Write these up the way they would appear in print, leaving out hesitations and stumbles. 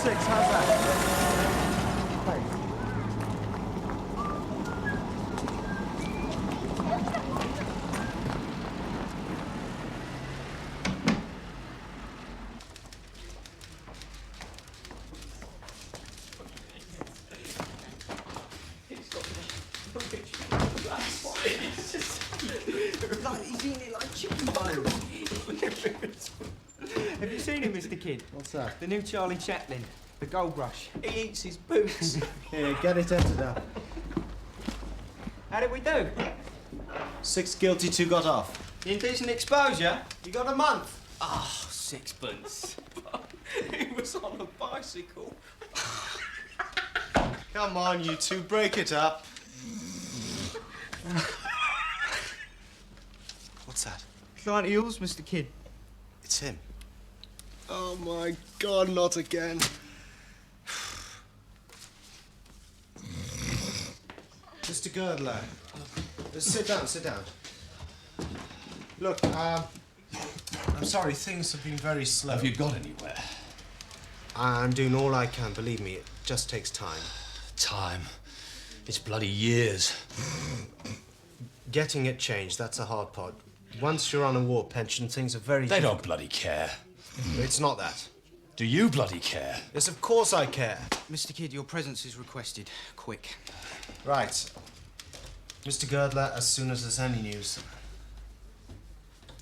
6, how's that? Thanks. Like, he's eating it like chicken bones. Have you seen him, Mr. Kidd? What's that? The new Charlie Chaplin, the Gold Rush. He eats his boots. Here, get it entered up. How did we do? 6 guilty, 2 got off. Indecent exposure? You got a month. Ah, sixpence. He was on a bicycle. Come on, you two, break it up. What's that? Client of yours, Mr. Kidd. It's him. Oh my God, not again. Mr. Girdler, sit down, sit down. Look, I'm sorry, things have been very slow. Have you got anywhere? I'm doing all I can, believe me, it just takes time. Time. It's bloody years. Getting it changed, that's a hard part. Once you're on a war pension, things are very They don't bloody care. It's not that. Do you bloody care? Yes, of course I care. Mr. Kidd, your presence is requested. Quick. Right. Mr. Girdler, as soon as there's any news.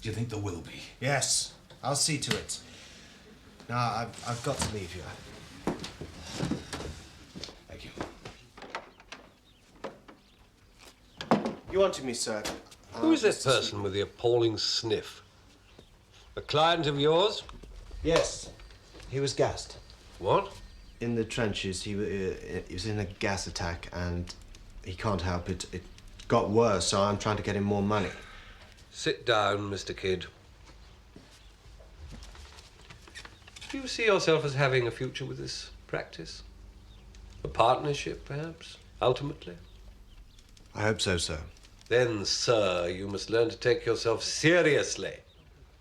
Do you think there will be? Yes, I'll see to it. Now, I've got to leave you. Thank you. You wanted me, sir? Who is this person with the appalling sniff? A client of yours? Yes, he was gassed. What? In the trenches, he was in a gas attack and he can't help it. It got worse, so I'm trying to get him more money. Sit down, Mr. Kidd. Do you see yourself as having a future with this practice? A partnership, perhaps, ultimately? I hope so, sir. Then, sir, you must learn to take yourself seriously.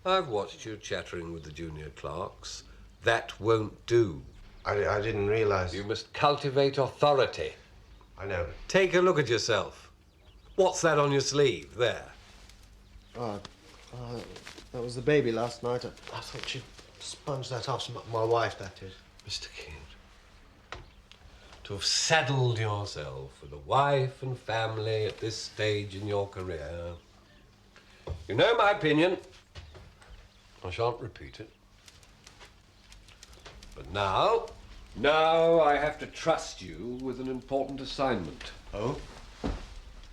I've watched you chattering with the junior clerks. That won't do. I didn't realize. You must cultivate authority. I know. Take a look at yourself. What's that on your sleeve, there? That was the baby last night. I thought she'd sponge that off. My wife, that is. Mr. Kidd, to have saddled yourself with a wife and family at this stage in your career. You know my opinion. I shan't repeat it. But now I have to trust you with an important assignment. Oh?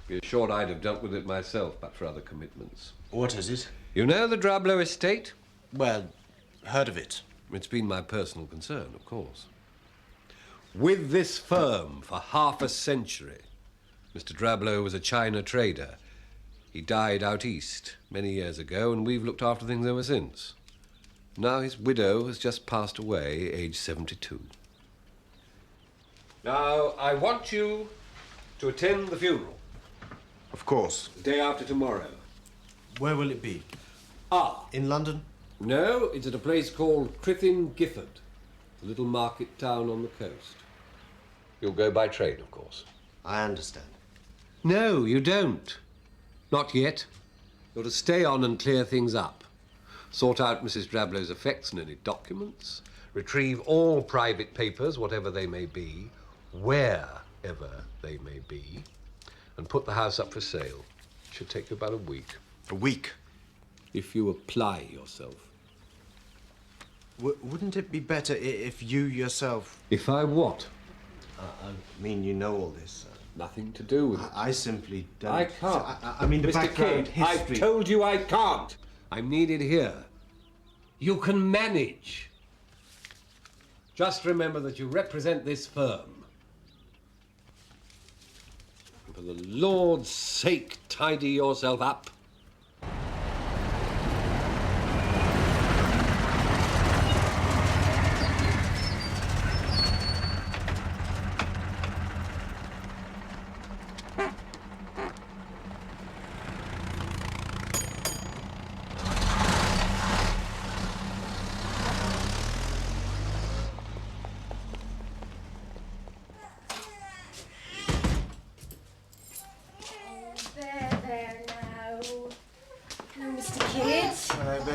Be assured I'd have dealt with it myself, but for other commitments. What is it? You know the Drablow estate? Well, heard of it. It's been my personal concern, of course. With this firm for half a century, Mr. Drablow was a China trader. He died out east many years ago, and we've looked after things ever since. Now his widow has just passed away, aged 72. Now, I want you to attend the funeral. Of course. The day after tomorrow. Where will it be? In London? No, it's at a place called Crithin Gifford, a little market town on the coast. You'll go by train, of course. I understand. No, you don't. Not yet. You're to stay on and clear things up. Sort out Mrs. Drablow's effects and any documents. Retrieve all private papers, whatever they may be, wherever they may be, and put the house up for sale. It should take you about a week. A week? If you apply yourself. Wouldn't it be better if you yourself... If I what? I mean, you know all this. Nothing to do with it. I simply don't... I can't. I mean, the Mr. background Kidd, history... I've told you I can't. I'm needed here. You can manage. Just remember that you represent this firm. And for the Lord's sake, tidy yourself up.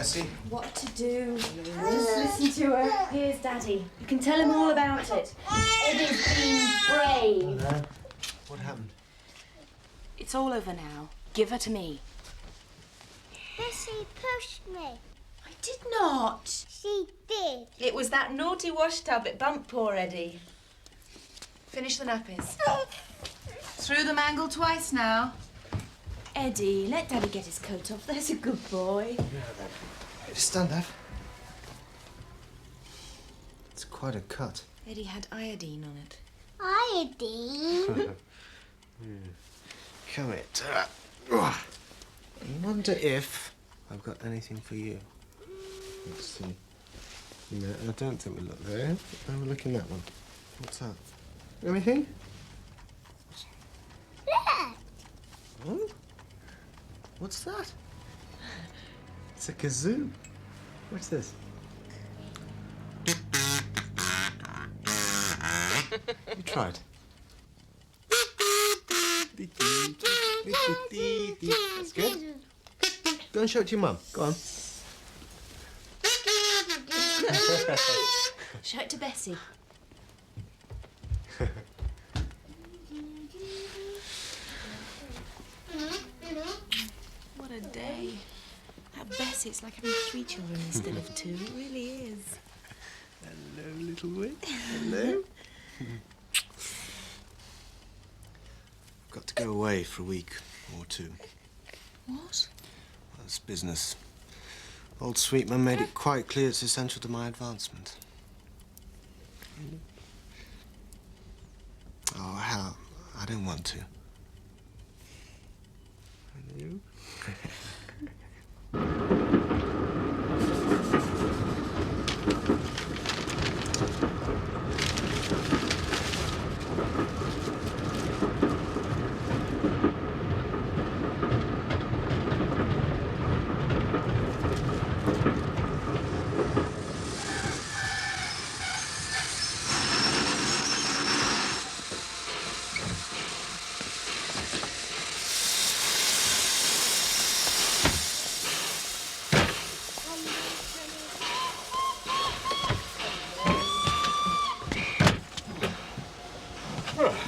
Bessie. What to do? Just listen to her. Here's Daddy. You can tell him all about it. Eddie's being brave. Hello. What happened? It's all over now. Give her to me. Bessie pushed me. I did not. She did. It was that naughty wash tub. It bumped poor Eddie. Finish the nappies. Through the mangle twice now. Eddie, let Daddy get his coat off. There's a good boy. Stand up. It's quite a cut. Eddie had iodine on it. Iodine. Come here. I wonder if I've got anything for you. Let's see. No, I don't think we look there. Have a look in that one. What's that? Anything? Yeah. Oh? What's that? It's a kazoo. What's this? You tried. That's good. Go and show it to your mum. Go on. Show it to Bessie. What a day. That Bessie, it's like having 3 children instead of 2. It really is. Hello, little witch. Hello. Got to go away for a week or 2. What? Well, it's business. Old Sweetman made it quite clear it's essential to my advancement. Oh, how? I don't want to. And you?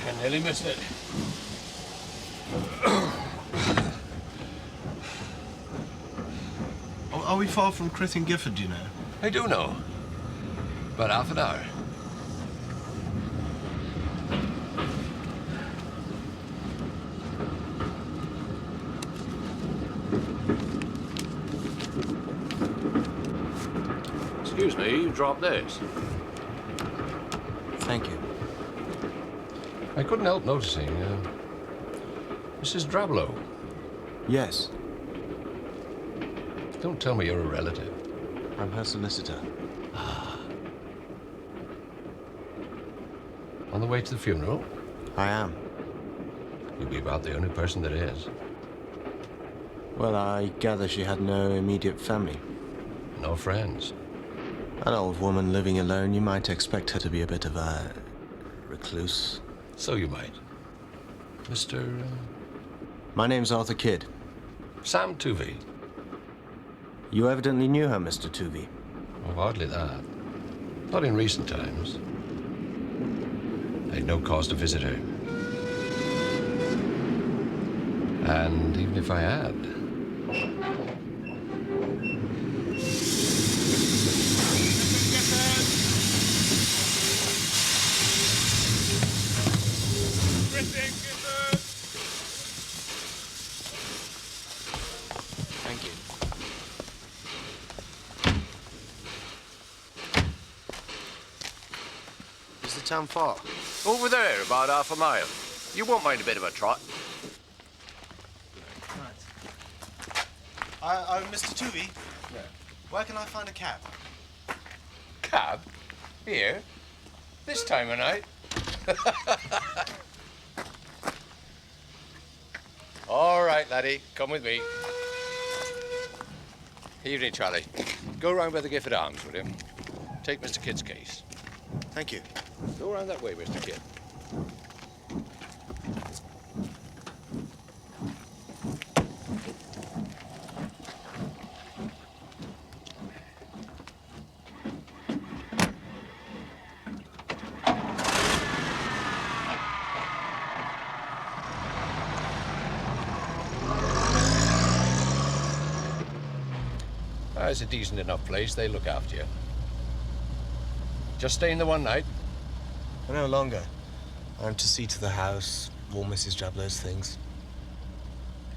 I nearly missed it. Are we far from Crith and Gifford, do you know? I do know. About half an hour. Excuse me, you dropped this. Thank you. I couldn't help noticing, Mrs. Drablow. Yes, Don't tell me you're a relative. I'm her solicitor. On the way to the funeral, I am. you'll be about the only person that is. Well, I gather she had no immediate family. No friends. An old woman living alone, you might expect her to be a bit of a recluse. So you might. Mr. My name's Arthur Kidd. Sam Tuvey. You evidently knew her, Mr. Tuvey. Oh, hardly that. Not in recent times. I had no cause to visit her. And even if I had, Thank you. Is the town far? over there, about half a mile. You won't mind a bit of a trot. Mr. Tuvey? Yeah. Where can I find a cab? Cab? Here? This time of night? All right, laddie, come with me. Evening, Charlie. Go round by the Gifford Arms, will you? Take Mr. Kidd's case. Thank you. Go round that way, Mr. Kidd. It's a decent enough place. They look after you. Just staying the one night? No longer. I'm to see to the house, all Mrs. Drablow's things.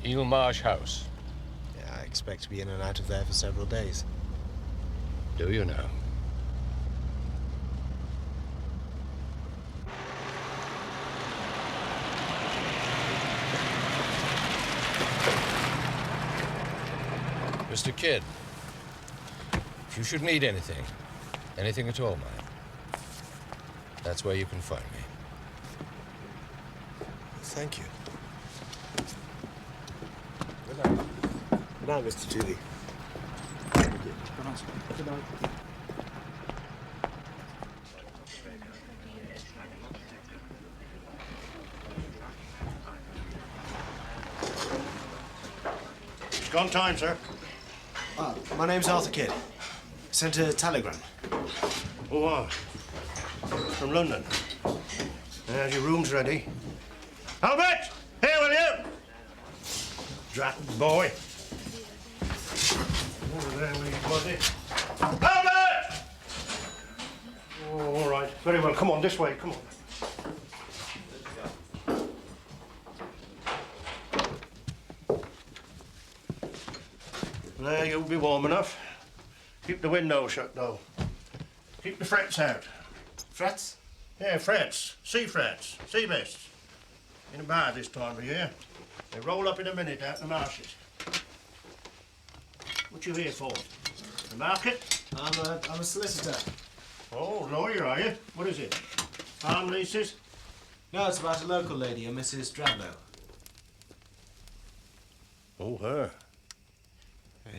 Eel Marsh House. Yeah, I expect to be in and out of there for several days. Do you now? Mr. Kidd, if you should need anything at all, man, that's where you can find me. Thank you. Good night. Good night, Mr. Tooley. Good night. It's gone time, sir. My name's Arthur Kidd. Sent a telegram. Oh, from London. There's your rooms ready. Albert! Here, will you? Drat boy. Over there, will you, buddy? Albert! Oh, all right. Very well. Come on, this way. Come on. There, you'll be warm enough. Keep the window shut, though. Keep the frets out. Frets? Yeah, frets. Sea frets. Sea mists. In a bad this time of year. They roll up in a minute out in the marshes. What you here for? The market? I'm a solicitor. Oh, lawyer, are you? What is it? Farm leases? No, it's about a local lady, a Mrs. Drablow. Oh, her.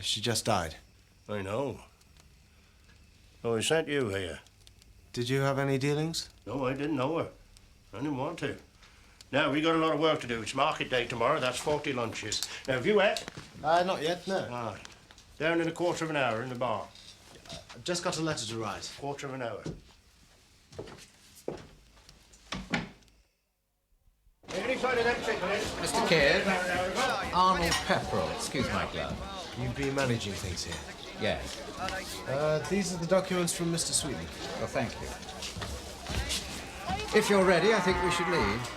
She just died. I know. Oh, he sent you here. Did you have any dealings? No, I didn't know her. I didn't want to. Now, we got a lot of work to do. It's market day tomorrow. That's 40 lunches. Now, have you ate? Not yet, no. Right. Down in a quarter of an hour in the bar. I've just got a letter to write. Quarter of an hour. Any side of them chickens? Mr. Kidd, Arnold Pepperell. Excuse my glove. You've been managing things here. Yes. These are the documents from Mr. Sweeting. Well, thank you. If you're ready, I think we should leave.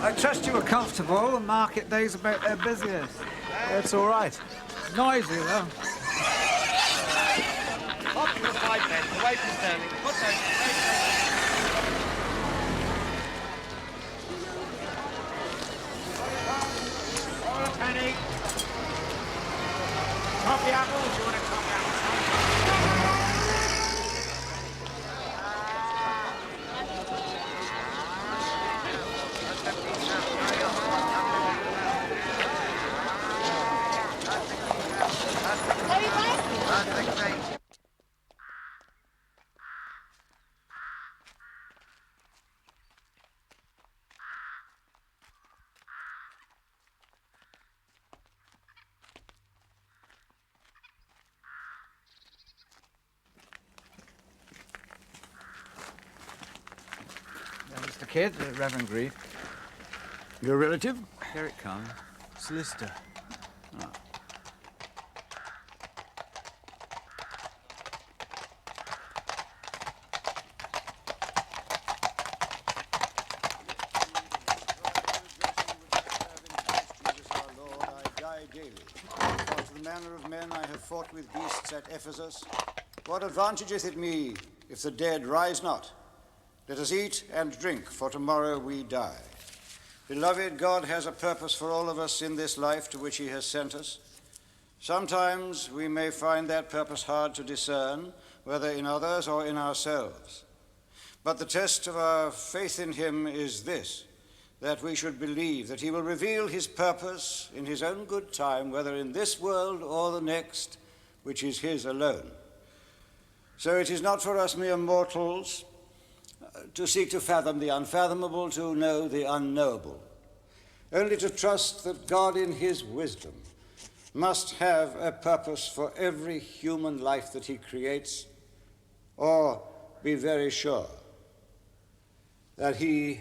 I trust you are comfortable. The market day's about their busiest. It's all right. Noisy, though. Up to the 5 men, away from Sterling. Put those Penny. Coffee apples? You want a coffee apple? Mr. Kidd, Reverend Greed. Your relative? Here it comes. Solicitor. Manner of men I have fought with beasts at Ephesus. What advantageth it me if the dead rise not? Let us eat and drink, for tomorrow we die. Beloved, God has a purpose for all of us in this life to which he has sent us. Sometimes we may find that purpose hard to discern, whether in others or in ourselves. But the test of our faith in him is this, that we should believe that he will reveal his purpose in his own good time, whether in this world or the next, which is his alone. So it is not for us mere mortals to seek to fathom the unfathomable, to know the unknowable, only to trust that God in his wisdom must have a purpose for every human life that he creates, or be very sure that he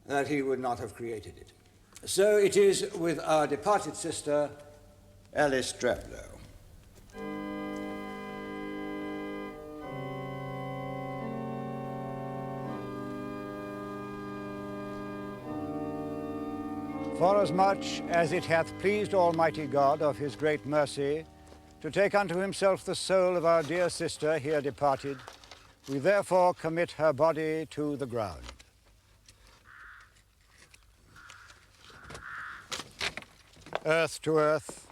would not have created it. So it is with our departed sister, Alice Drablow. Forasmuch as it hath pleased Almighty God of his great mercy to take unto himself the soul of our dear sister here departed, we therefore commit her body to the ground. Earth to earth,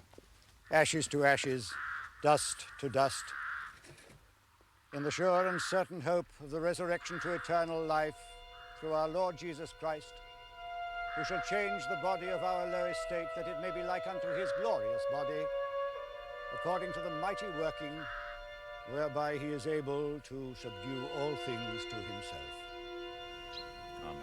ashes to ashes, dust to dust, in the sure and certain hope of the resurrection to eternal life through our Lord Jesus Christ, who shall change the body of our low estate that it may be like unto his glorious body, according to the mighty working whereby he is able to subdue all things to himself. Amen.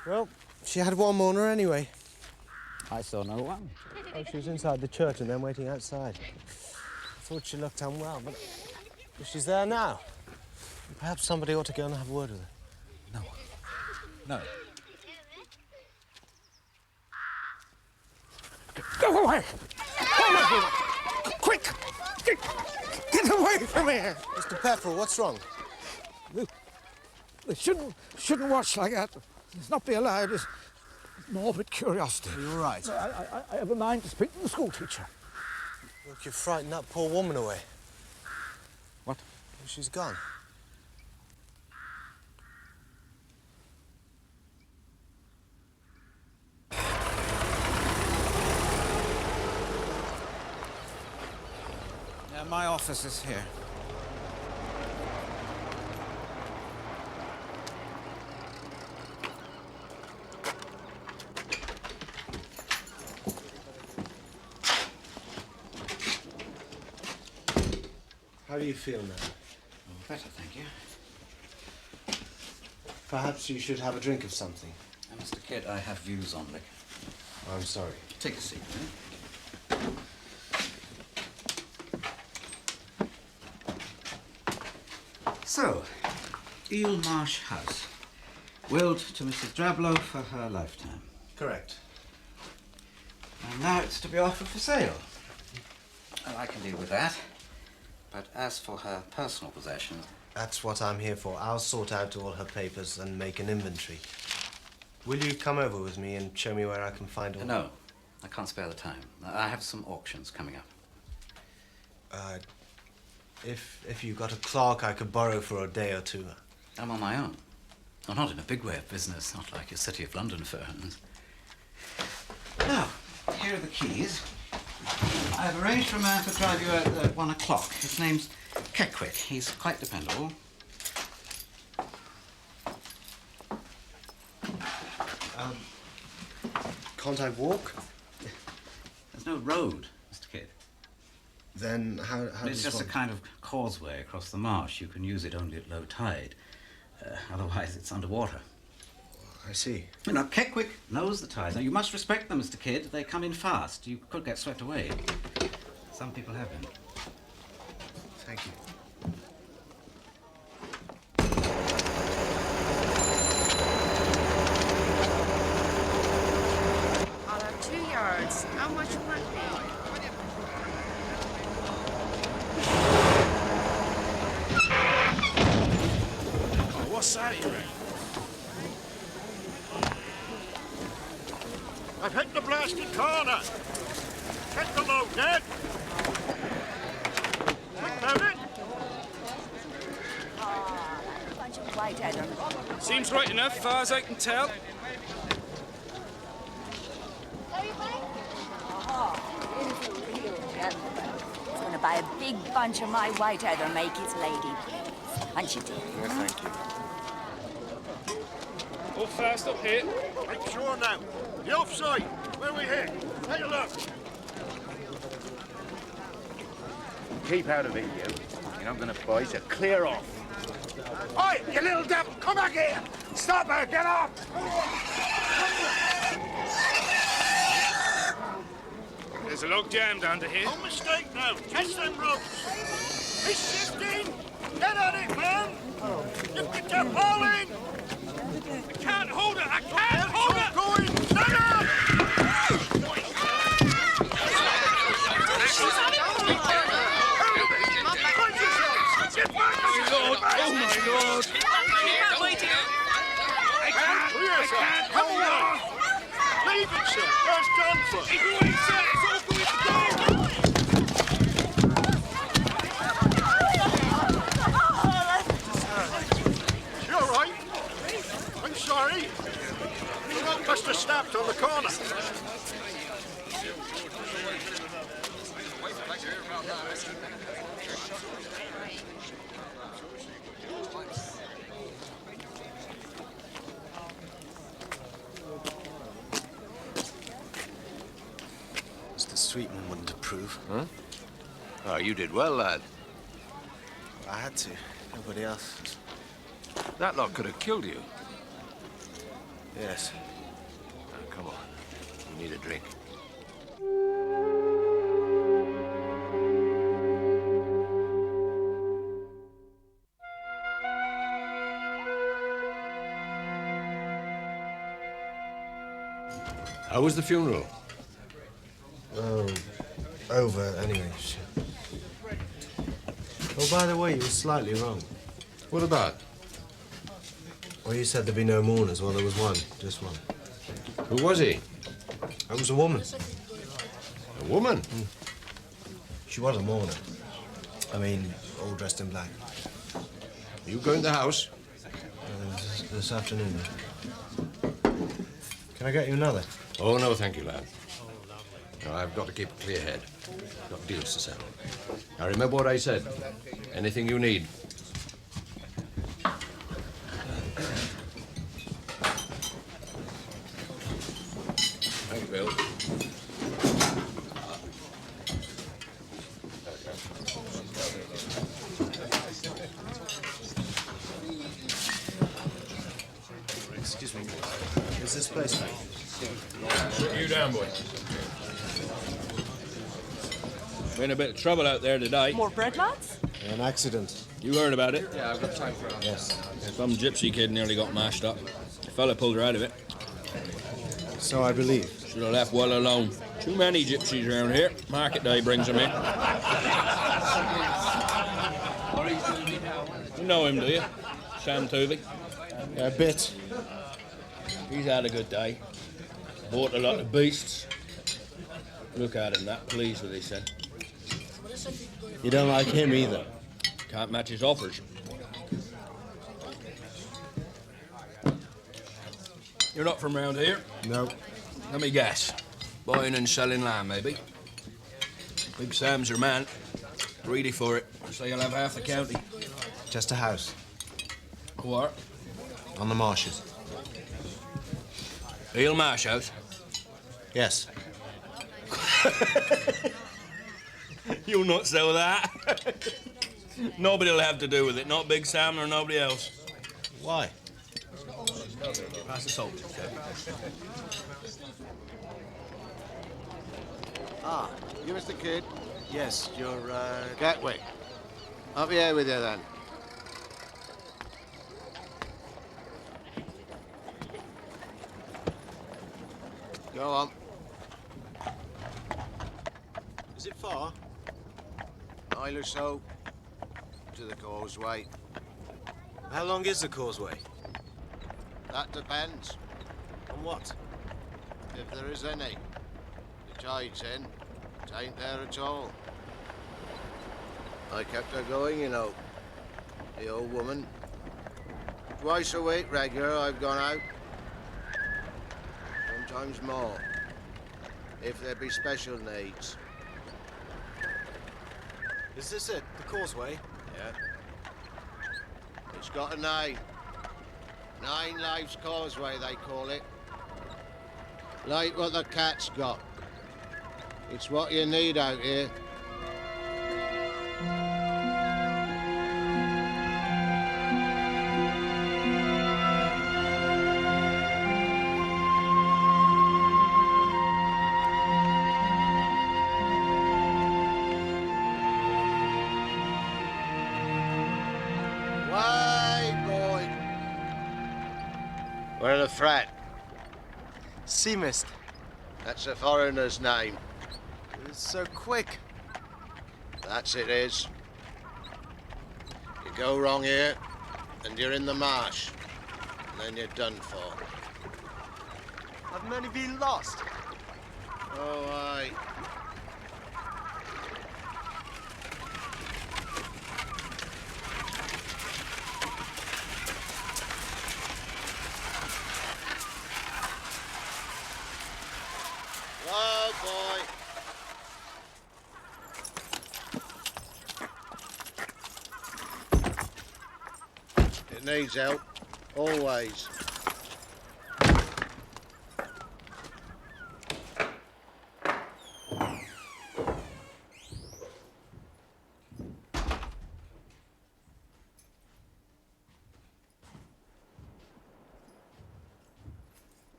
Well, she had one mourner anyway. I saw no one. Oh, she was inside the church and then waiting outside. I thought she looked unwell, but if she's there now, perhaps somebody ought to go and have a word with her. No. No. Go away! Quick! Get away from here! Mr. Pepperell, what's wrong? They shouldn't watch like that. It's not be allowed. It's morbid curiosity. Are you all right? I have a mind to speak to the school teacher. Look, you frightened that poor woman away. What? She's gone. My office is here. How do you feel now? Better, thank you. Perhaps you should have a drink of something. Mr. Kidd, I have views on liquor. I'm sorry. Take a seat, will you? So, Eel Marsh House. Willed to Mrs. Drablow for her lifetime. Correct. And now it's to be offered for sale. Well, I can deal with that. But as for her personal possessions... That's what I'm here for. I'll sort out all her papers and make an inventory. Will you come over with me and show me where I can find all... No, I can't spare the time. I have some auctions coming up. If you've got a clerk I could borrow for a day or two. I'm on my own. Well, not in a big way of business, not like your City of London firms. Now, here are the keys. I've arranged for a man to drive you at 1 o'clock. His name's Keckwick. He's quite dependable. Can't I walk? There's no road, Mr. Kidd. Then how It's just a kind of causeway across the marsh. You can use it only at low tide. Otherwise, it's underwater. I see. Now, Keckwick knows the tides. Now, you must respect them, Mr. Kidd. They come in fast. You could get swept away. Some people have been. Thank you. I'll have 2 yards. How much will that be? Oh, what's that, you reckon? I've hit the blasted corner. Get the load, Ned. Quick about it. Bunch of white heather. Seems right enough, far as I can tell. He's going to buy a big bunch of my white heather, make his lady. And she did. Yes, thank you. All fast up here. Make sure now. The offside. Where we hit. Take a look. Keep out of it, you. You're not going to bite, so clear off. Oi, you little devil, come back here! Stop her, get off! There's a log jammed under here. No mistake now. Catch them ropes. It's shifting. Get on it, man. You've got your hauling. I can't hold it. I can't hold it. Going. Stand up. Oh, my Lord. I can't hold on. Leave it, sir. Where's John for? He's away, sir. It's all going to go. You all right? I'm sorry. The rope must have snapped on the corner. Mr. Sweetman wouldn't approve. Huh? Oh, you did well, lad. I had to. Nobody else. That lot could have killed you. Yes. Now, come on. You need a drink. How was the funeral? Oh, over anyway. Oh, by the way, you were slightly wrong. What about? Well, you said there'd be no mourners. Well, there was one. Just one. Who was he? It was a woman. A woman? She was a mourner. I mean, all dressed in black. You go in the house? This afternoon. Can I get you another? Oh, no, thank you, lad. No, I've got to keep a clear head. Got deals to settle. Now, remember what I said. Anything you need. Thank you, Bill. Excuse me. Is this place back? Put you down, boy. We're in a bit of trouble out there today. More bread, lads? An accident. You heard about it? Yeah, I've got time for it. Yes. Some gypsy kid nearly got mashed up. The fella pulled her out of it. So I believe. Should have left well alone. Too many gypsies around here. Market day brings them in. You know him, do you? Sam Toovey? A bit. He's had a good day. Bought a lot of beasts. Look at him, that pleased with his son. You don't like him either. Can't match his offers. You're not from round here? No. Let me guess. Buying and selling land, maybe? Big Sam's your man. Greedy for it. So you'll have half the county. Just a house. What? On the marshes. Eel Marsh House? Yes. You'll not sell that. Nobody'll have to do with it. Not Big Sam or nobody else. Why? Pass the salt. Ah, you Mr. Kidd? Yes, you're, Gatwick. I'll be here with you then. Go on. Is it far? Mile or so to the causeway. How long is the causeway? That depends. On what? If there is any. The tide's in. It ain't there at all. I kept her going, you know. The old woman. Twice a week regular I've gone out. Sometimes more. If there be special needs. Is this it? The causeway? Yeah. It's got a name. 9 Lives Causeway, they call it. Like what the cat's got. It's what you need out here. Frat. Seamist. That's a foreigner's name. It's so quick. That's it is. You go wrong here, and you're in the marsh. And then you're done for. I've only been lost. Oh, aye. Whoa, boy. It needs help, always.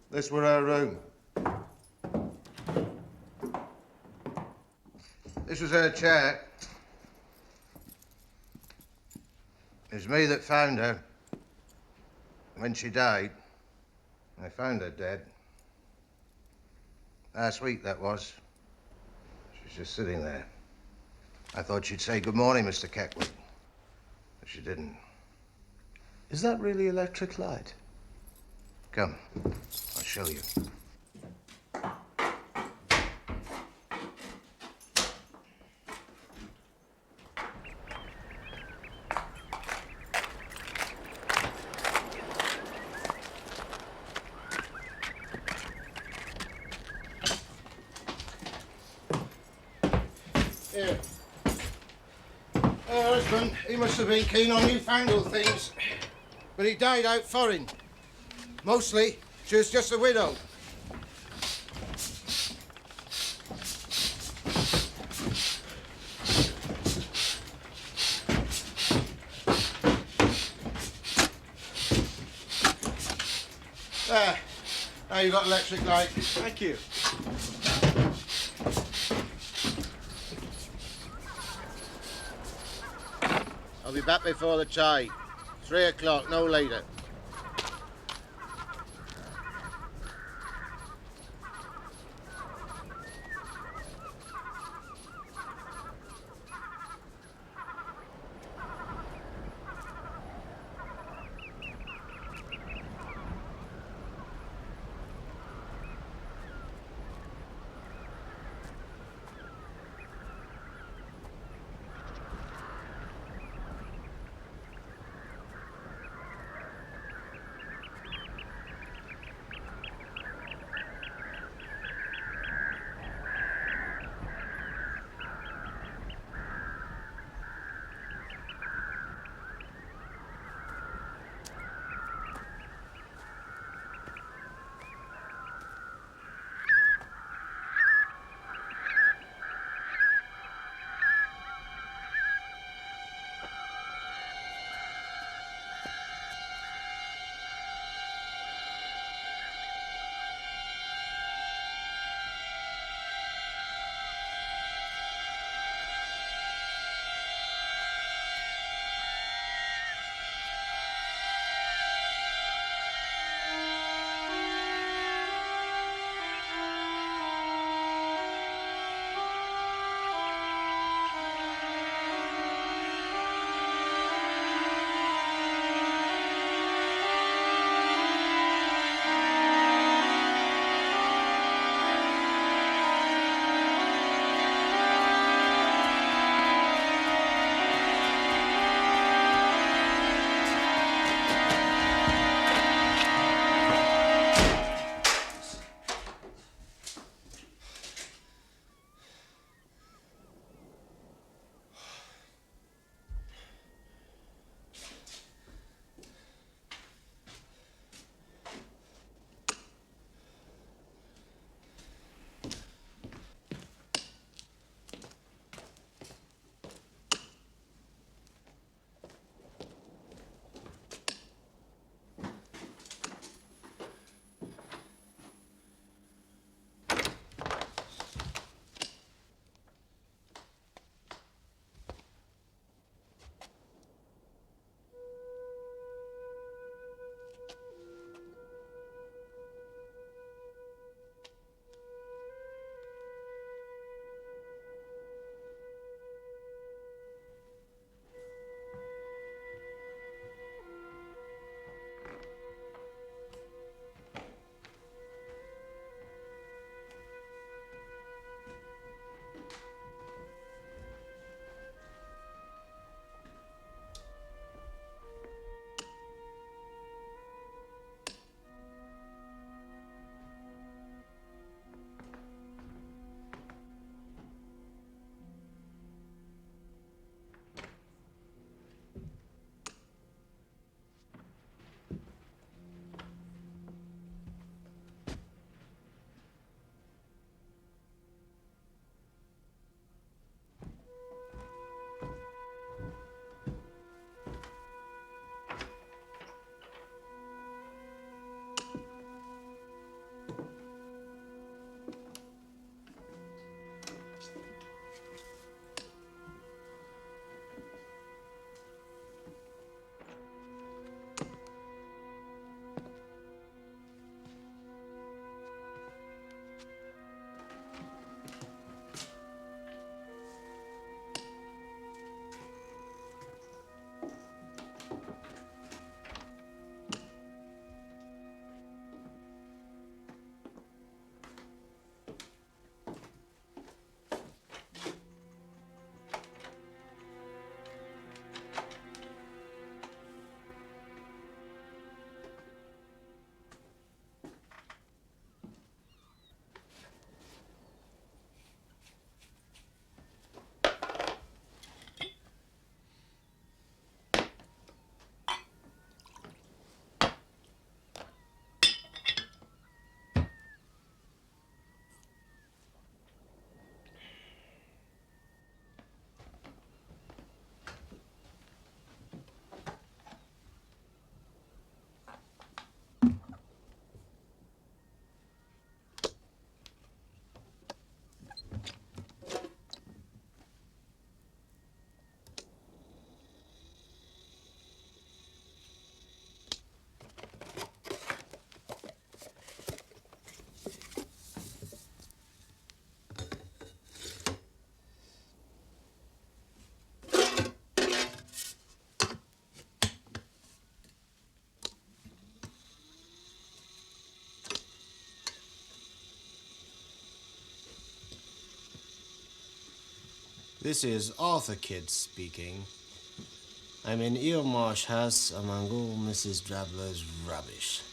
This were our room. This was her chair. It was me that found her. When she died, I found her dead. Last week, that was. She's just sitting there. I thought she'd say, "Good morning, Mr. Keckwick." But she didn't. Is that really electric light? Come, I'll show you. Here. Her husband, he must have been keen on newfangled things. But he died out foreign. Mostly, she was just a widow. There. Now you've got electric light. Thank you. I'll be back before the tide. 3 o'clock, no later. This is Arthur Kidd speaking. I'm in Eelmarsh House among all Mrs. Drabler's rubbish.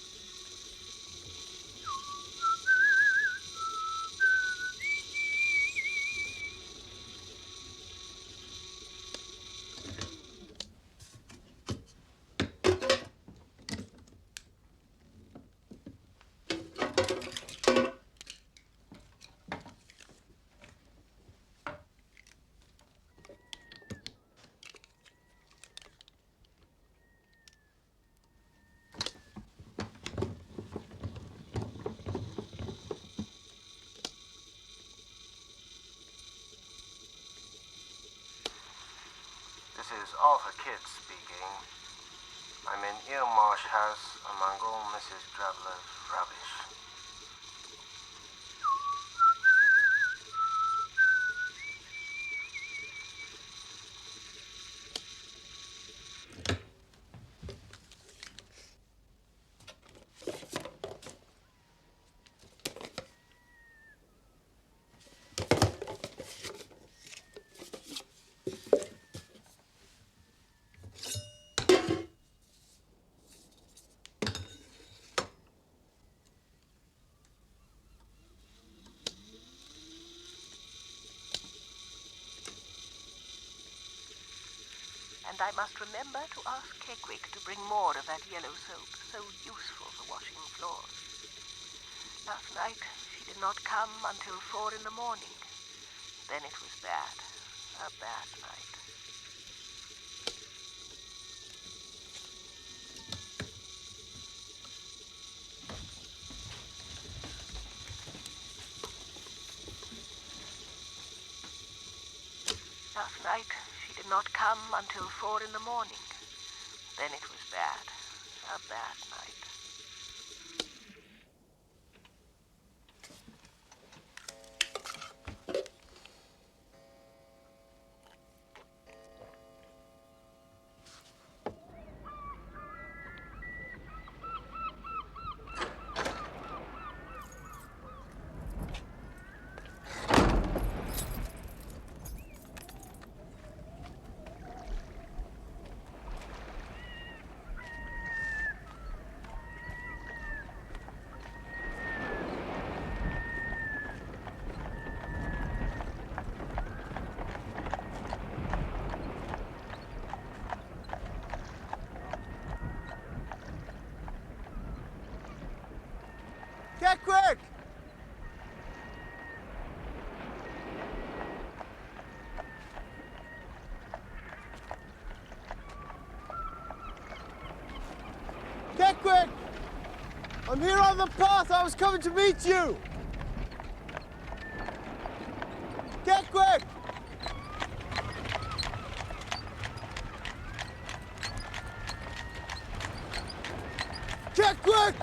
This is Arthur Kidd speaking. I'm in Eelmarsh House among all Mrs. Drabler's rubbish. And I must remember to ask Keckwick to bring more of that yellow soap, so useful for washing floors. Last night, she did not come until 4 in the morning. Then it was bad. A bad night. Last night, she did not come until 4 in the morning. Then it was bad. A bad night. Keckwick! Keckwick! I'm here on the path. I was coming to meet you. Keckwick! Keckwick!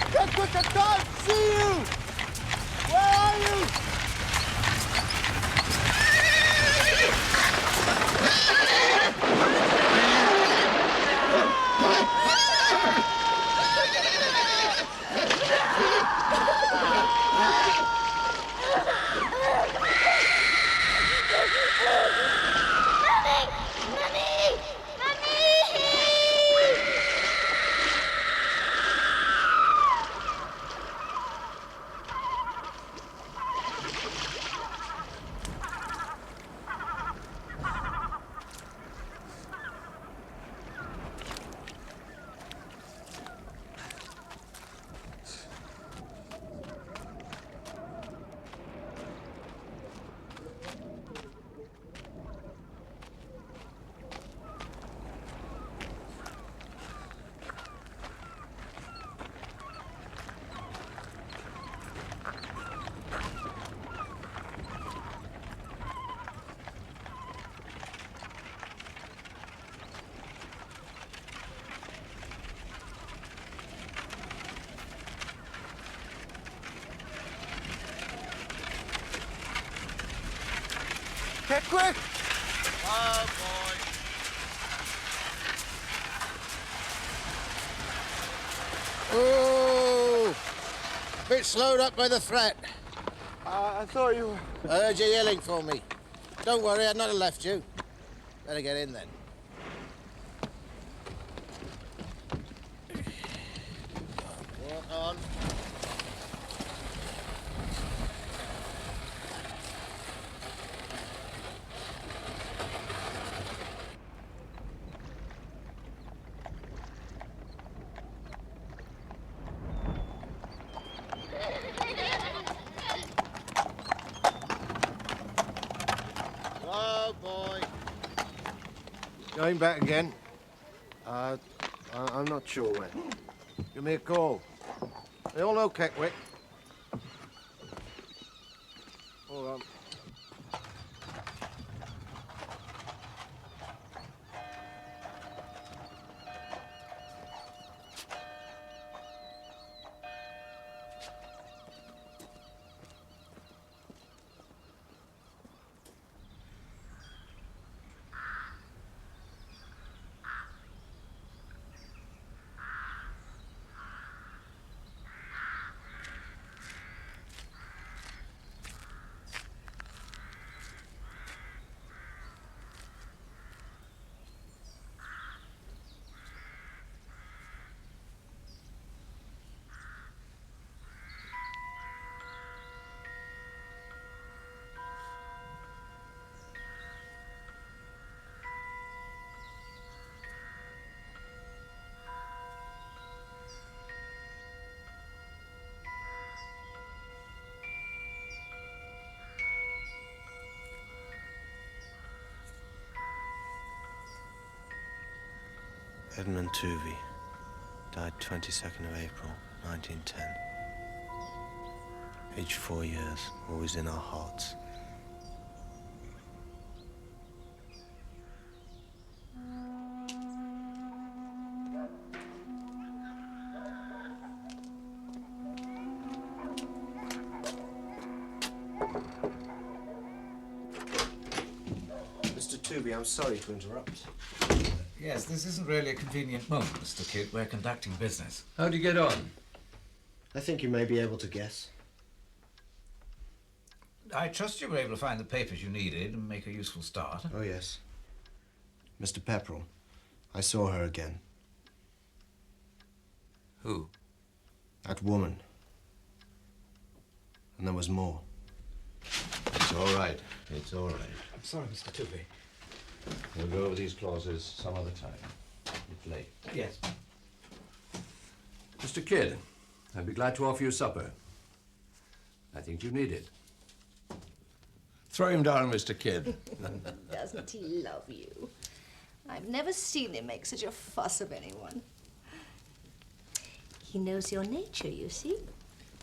Keckwick, I can't see you! Where are you? Keckwick! Oh, boy. Oh! bit slowed up by the threat. I thought you were... I heard you yelling for me. Don't worry, I'd not have left you. Better get in then. Walk on. Oh, boy. Going back again? I'm not sure when. Give me a call. They all know Keckwick. Hold on. Edmund Tuvey died 22nd of April, 1910. Aged 4 years, always in our hearts. Mr. Tuvey, I'm sorry to interrupt. Yes, this isn't really a convenient moment, Mr. Kidd. We're conducting business. How'd you get on? I think you may be able to guess. I trust you were able to find the papers you needed and make a useful start. Oh, yes. Mr. Pepperell, I saw her again. Who? That woman. And there was more. It's all right. It's all right. I'm sorry, Mr. Tuvey. We'll go over these clauses some other time. It's late. Yes. Mr. Kidd, I'd be glad to offer you supper. I think you need it. Throw him down, Mr. Kidd. Doesn't he love you? I've never seen him make such a fuss of anyone. He knows your nature, you see.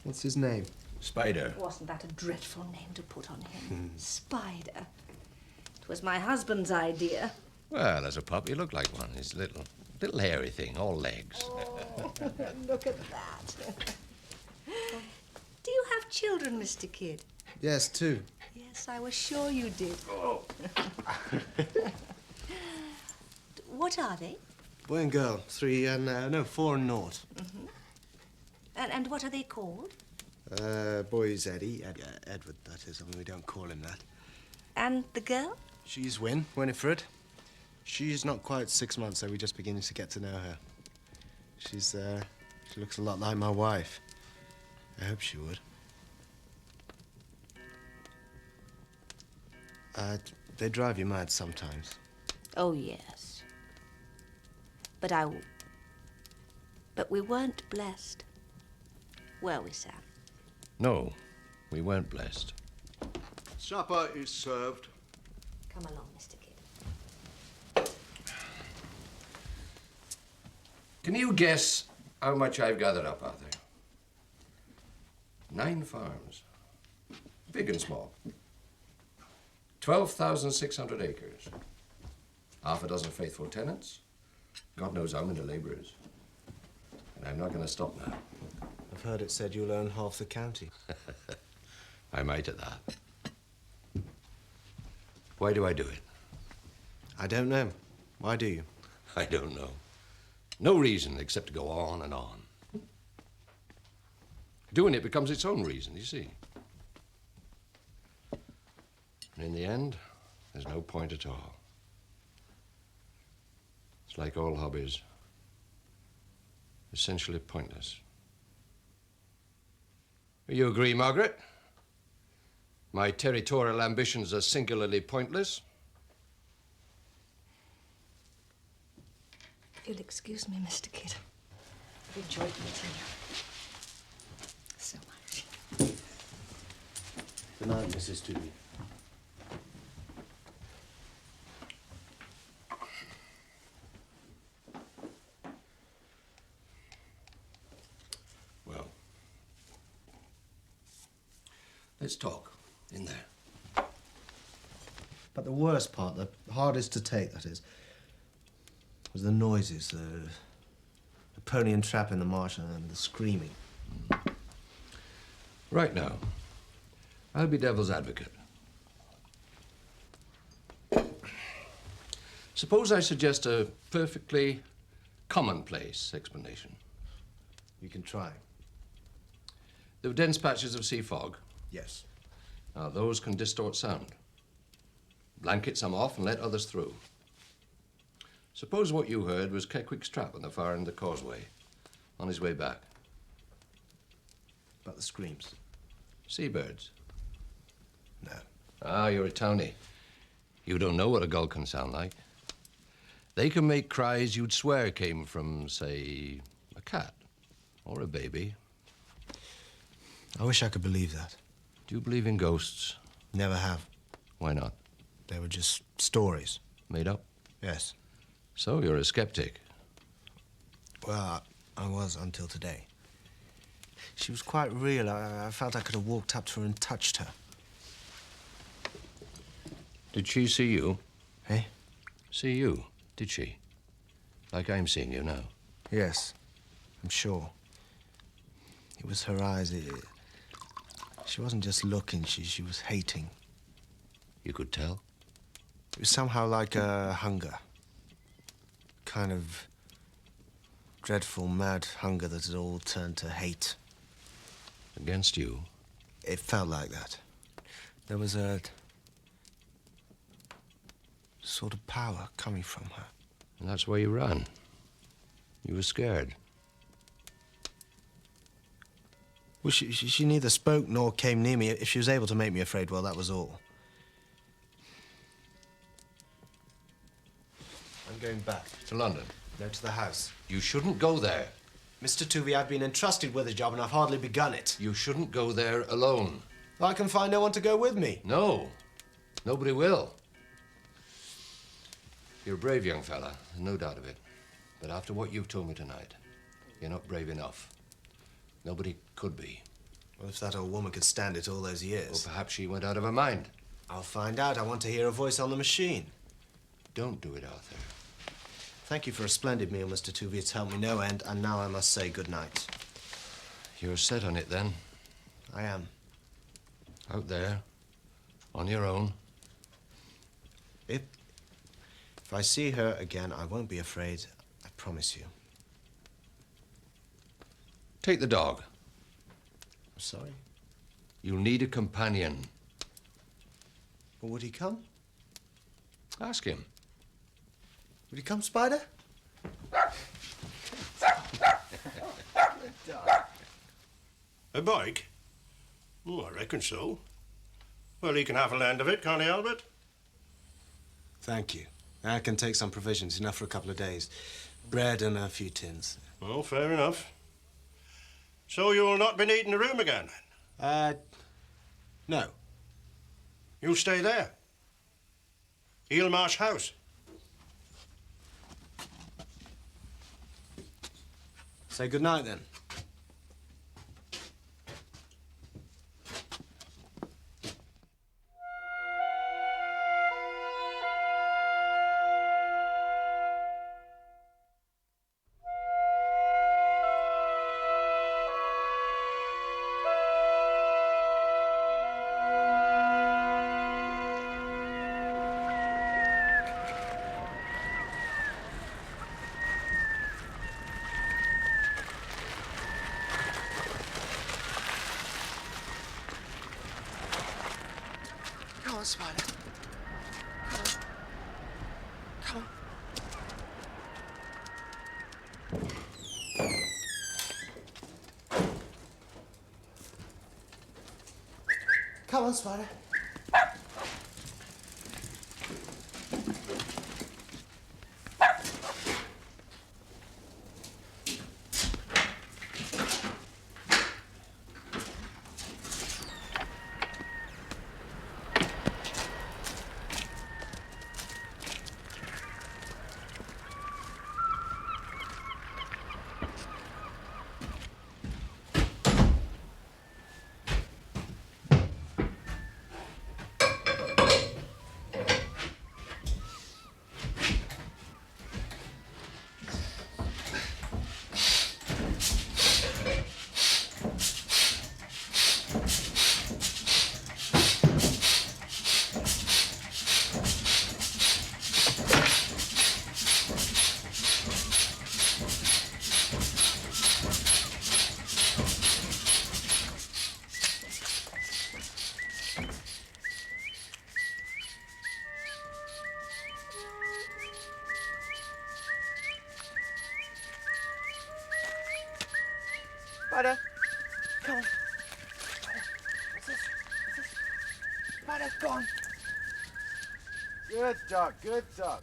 What's his name? Spider. Wasn't that a dreadful name to put on him? Spider. It was my husband's idea. Well, as a pup, you look like one. He's a little hairy thing, all legs. Oh, look at that. Do you have children, Mr. Kidd? Yes, 2. Yes, I was sure you did. Oh. What are they? Boy and girl, 3 and 4 and 0. And what are they called? Boy's Eddie, Edward, that is. I mean, we don't call him that. And the girl? She's Winifred. She's not quite 6 months, so we're just beginning to get to know her. She looks a lot like my wife. I hope she would. They drive you mad sometimes. Oh, yes. But we weren't blessed. Were we, Sam? No, we weren't blessed. Supper is served. Come along, Mr. Kidd. Can you guess how much I've gathered up, Arthur? 9 farms, big and small. 12,600 acres. Half a dozen faithful tenants. God knows how many laborers. And I'm not going to stop now. I've heard it said you'll own half the county. I might at that. Why do I do it? I don't know. Why do you? I don't know. No reason except to go on and on. Doing it becomes its own reason, you see. And in the end, there's no point at all. It's like all hobbies. Essentially pointless. You agree, Margaret? My territorial ambitions are singularly pointless. If you'll excuse me, Mr. Kidd. I've enjoyed meeting you. So much. Good night, Mrs. Tooby. Well, let's talk in there. But the worst part, the hardest to take, that is, was the noises, the pony and trap in the marsh and the screaming. Right now, I'll be devil's advocate. Suppose I suggest a perfectly commonplace explanation. You can try. There were dense patches of sea fog. Yes. Now, those can distort sound. Blanket some off and let others through. Suppose what you heard was Keckwick's trap on the far end of the causeway, on his way back. But the screams? Seabirds? No. Ah, you're a townie. You don't know what a gull can sound like. They can make cries you'd swear came from, say, a cat or a baby. I wish I could believe that. Do you believe in ghosts? Never have. Why not? They were just stories. Made up? Yes. So you're a skeptic. Well, I was until today. She was quite real. I felt I could have walked up to her and touched her. Did she see you? Eh? See you, did she? Like I'm seeing you now. Yes, I'm sure. It was her eyes. She wasn't just looking, she was hating. You could tell? It was somehow like a hunger. Kind of dreadful, mad hunger that had all turned to hate. Against you? It felt like that. There was a sort of power coming from her. And that's why you ran. You were scared. Well, she neither spoke nor came near me. If she was able to make me afraid, well, that was all. I'm going back. To London? No, to the house. You shouldn't go there. Mr. Tuvey, I've been entrusted with a job and I've hardly begun it. You shouldn't go there alone. I can find no one to go with me. No. Nobody will. You're a brave young fella, no doubt of it. But after what you've told me tonight, you're not brave enough. Nobody could be. Well, if that old woman could stand it all those years. Or perhaps she went out of her mind. I'll find out. I want to hear a voice on the machine. Don't do it, Arthur. Thank you for a splendid meal, Mr. Tuvey. It's helped me no end, and now I must say good night. You're set on it, then? I am. Out there, on your own? If I see her again, I won't be afraid. I promise you. Take the dog. I'm sorry? You'll need a companion. Well, would he come? Ask him. Would he come, Spider? A bike? Oh, I reckon so. Well, he can have a land of it, can't he, Albert? Thank you. I can take some provisions, enough for a couple of days. Bread and a few tins. Well, fair enough. So you'll not be needing a room again, then? No. You'll stay there? Eelmarsh House? Say good night, then. on, Spider. Come on. Come on. Come on, Spider. Spider, come on. What's this? What's this? Spider, go on. Good dog, good dog.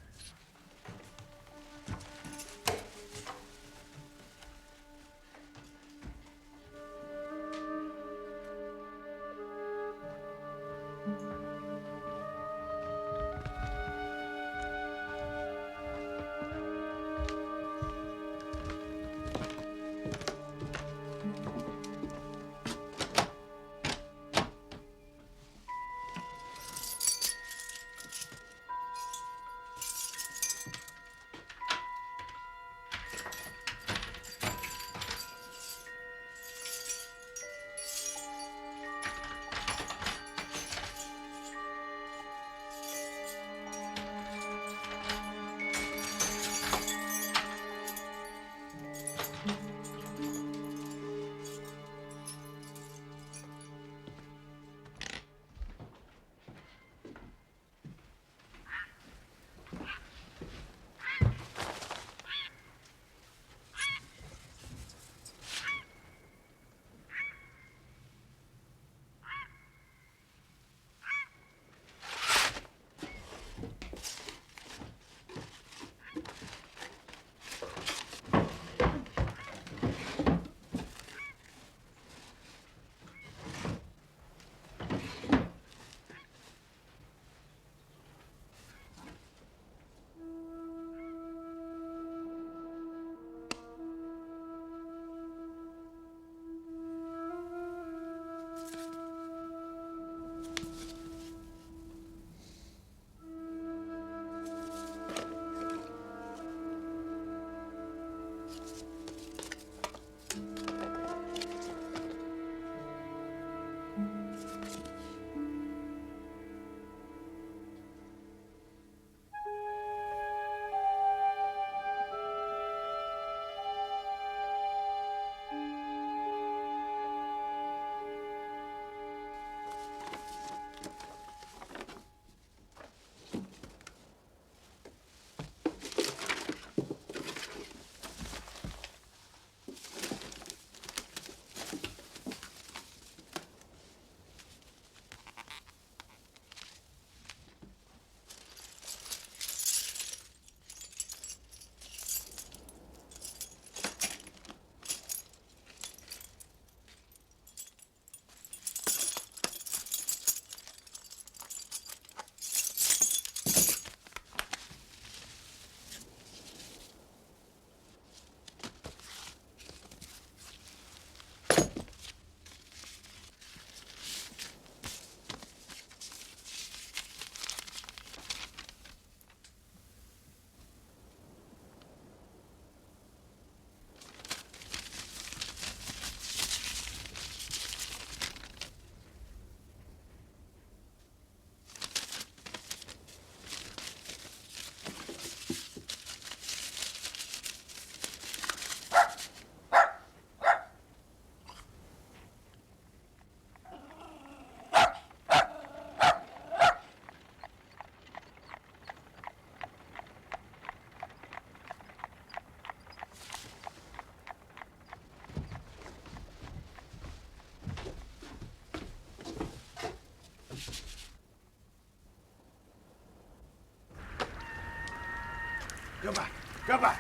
Go back. Go back.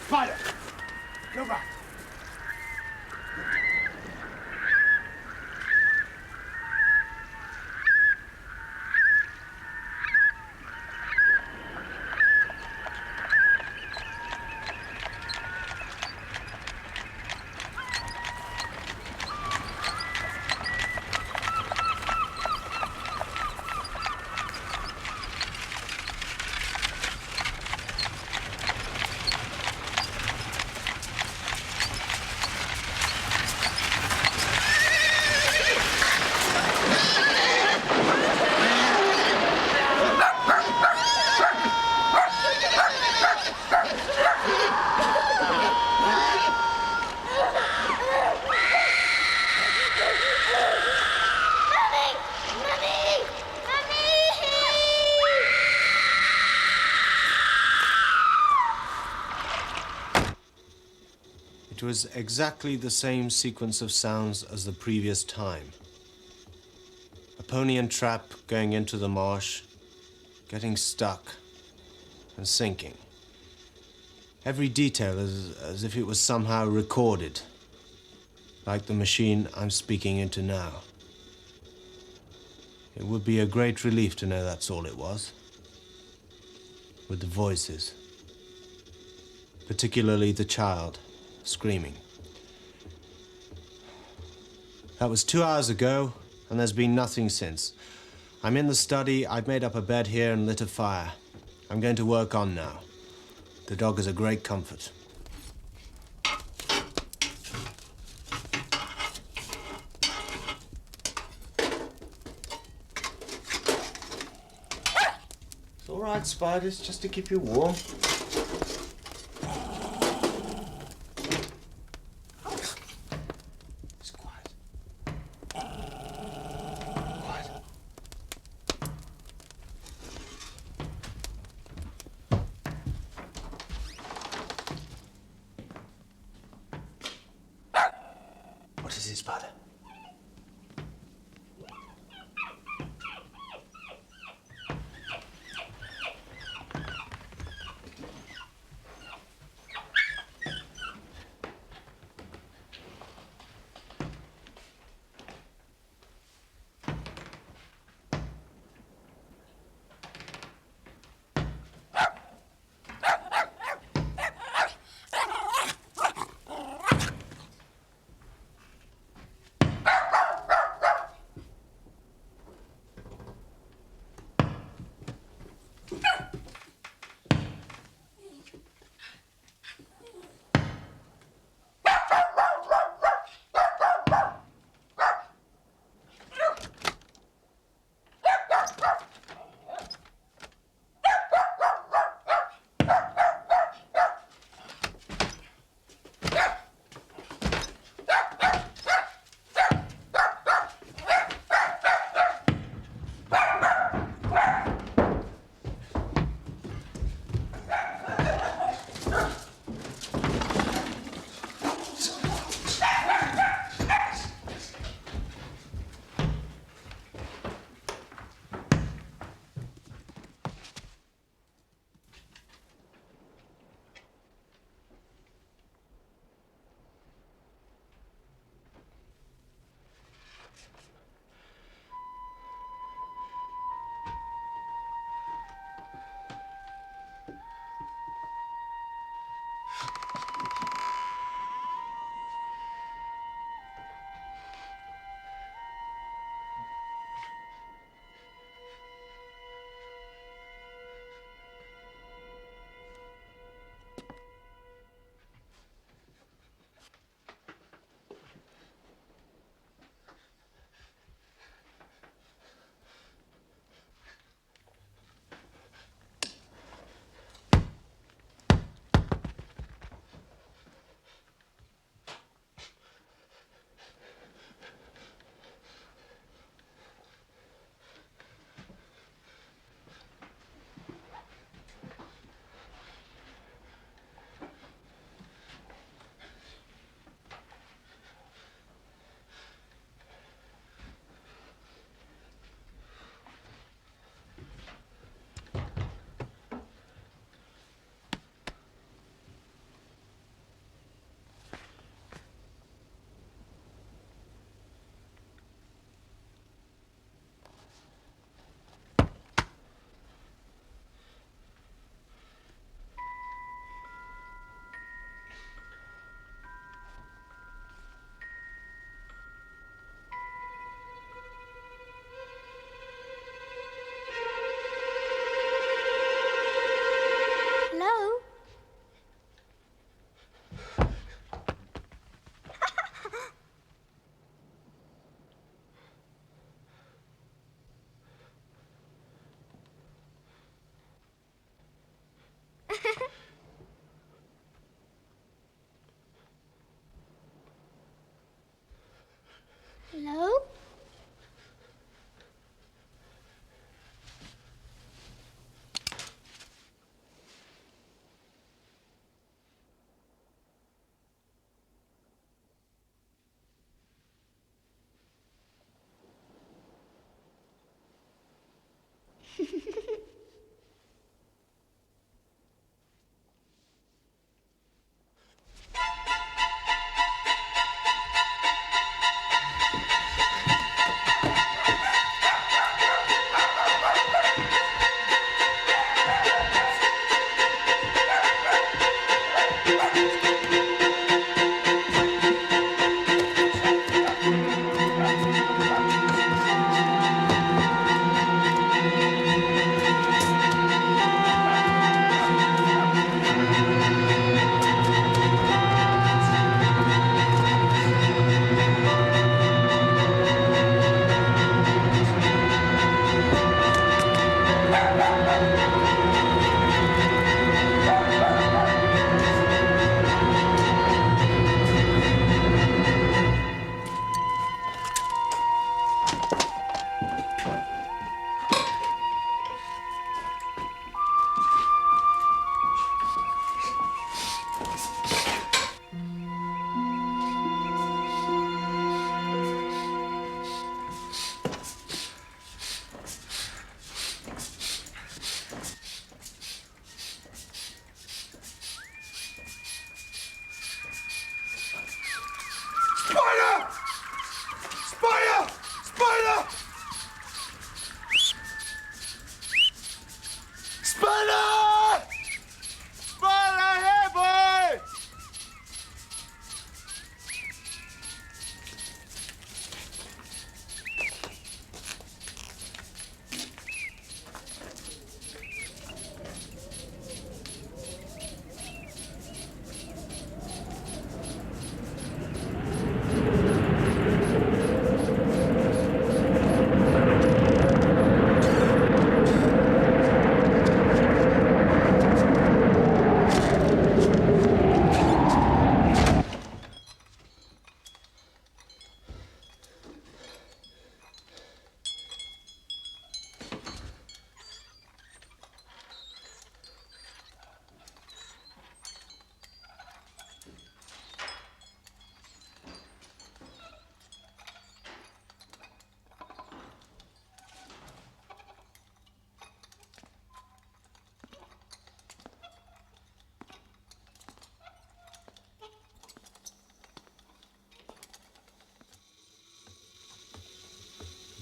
Spider! Go back. It was exactly the same sequence of sounds as the previous time. A pony and trap going into the marsh, getting stuck, and sinking. Every detail as if it was somehow recorded, like the machine I'm speaking into now. It would be a great relief to know that's all it was. With the voices. Particularly the child. Screaming. That was 2 hours ago, and there's been nothing since. I'm in the study, I've made up a bed here and lit a fire. I'm going to work on now. The dog is a great comfort. It's all right, Spiders, just to keep you warm. What is it, Spider?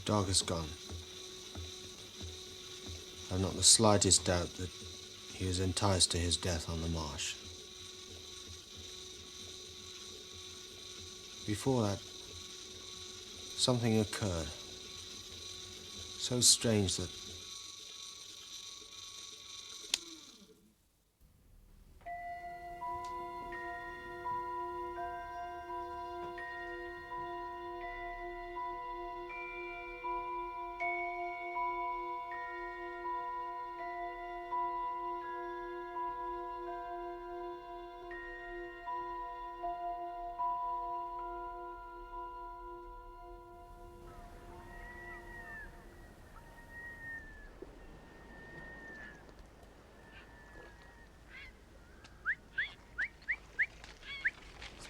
dog has gone. I've not the slightest doubt that he was enticed to his death on the marsh. Before that, something occurred. So strange that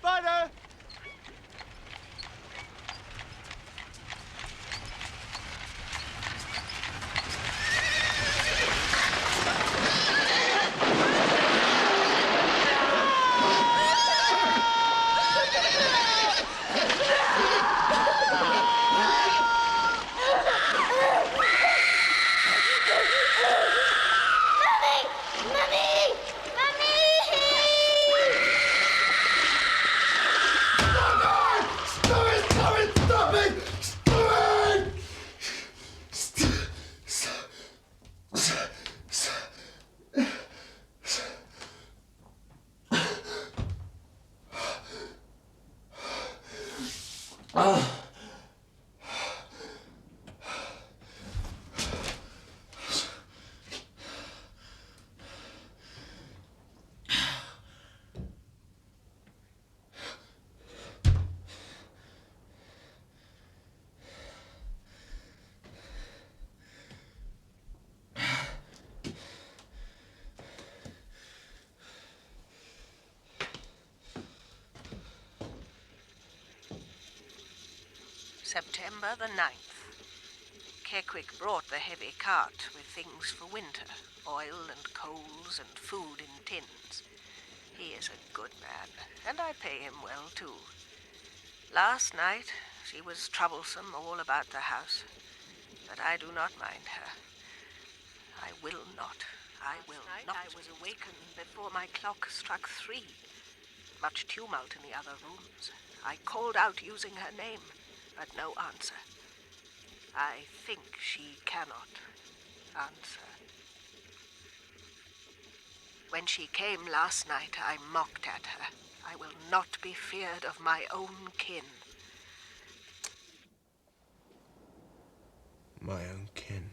Spider! September the 9th. Kequick brought the heavy cart with things for winter, oil and coals and food in tins. He is a good man, and I pay him well, too. Last night, she was troublesome all about the house, but I do not mind her. I will not. I was awakened before my clock struck 3. Much tumult in the other rooms. I called out using her name, but no answer. I think she cannot answer. When she came last night, I mocked at her. I will not be feared of my own kin. my own kin.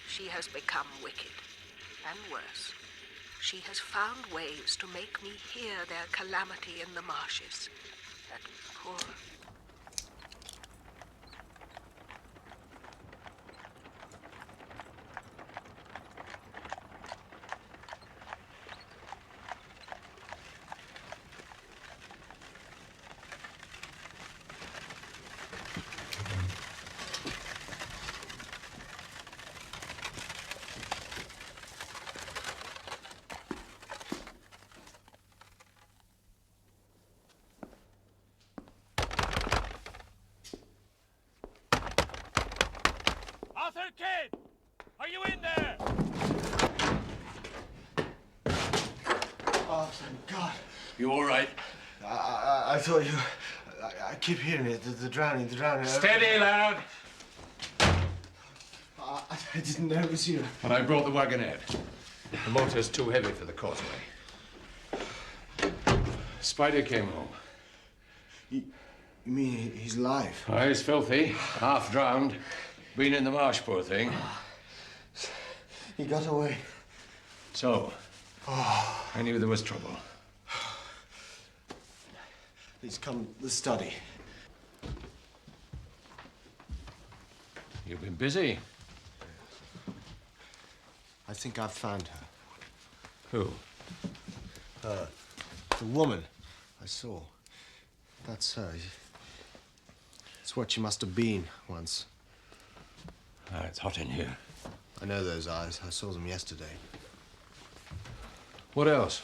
She has become wicked, and worse. She has found ways to make me hear their calamity in the marshes. That poor... Arthur Kidd! Are you in there? Oh, thank God. You all right? I thought you... I keep hearing it, the drowning, the drowning. Steady, lad. I didn't know it was you. And I brought the wagonette. The motor's too heavy for the causeway. Spider came home. You mean he's alive? Oh, he's filthy, half drowned. Been in the marsh, poor thing. He got away. So, I knew there was trouble. He's come to the study. You've been busy. I think I've found her. Who? Her. The woman I saw. That's her. It's what she must have been once. Ah, it's hot in here. I know those eyes. I saw them yesterday. What else?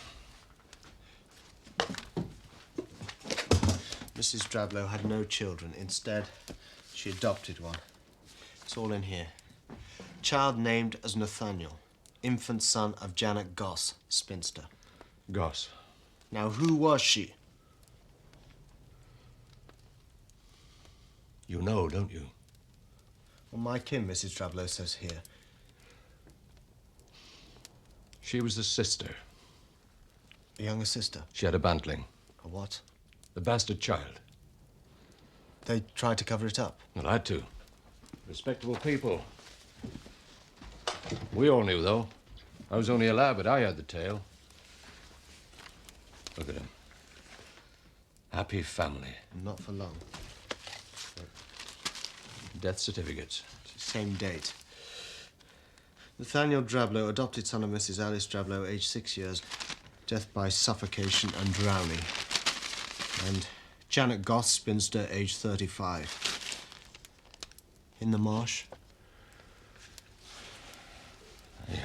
Mrs. Drablow had no children. Instead, she adopted one. It's all in here. Child named as Nathaniel, infant son of Janet Goss, spinster. Goss. Now, who was she? You know, don't you? Well, my kin, Mrs. Drablow says here. She was the sister. A younger sister? She had a bantling. A what? The bastard child. They tried to cover it up? Well, I had to. Respectable people. We all knew, though. I was only a lad, but I had the tale. Look at him. Happy family. Not for long. Death certificates. Same date. Nathaniel Drablow, adopted son of Mrs. Alice Drablow, aged 6 years. Death by suffocation and drowning. And Janet Goss, spinster, aged 35. In the marsh?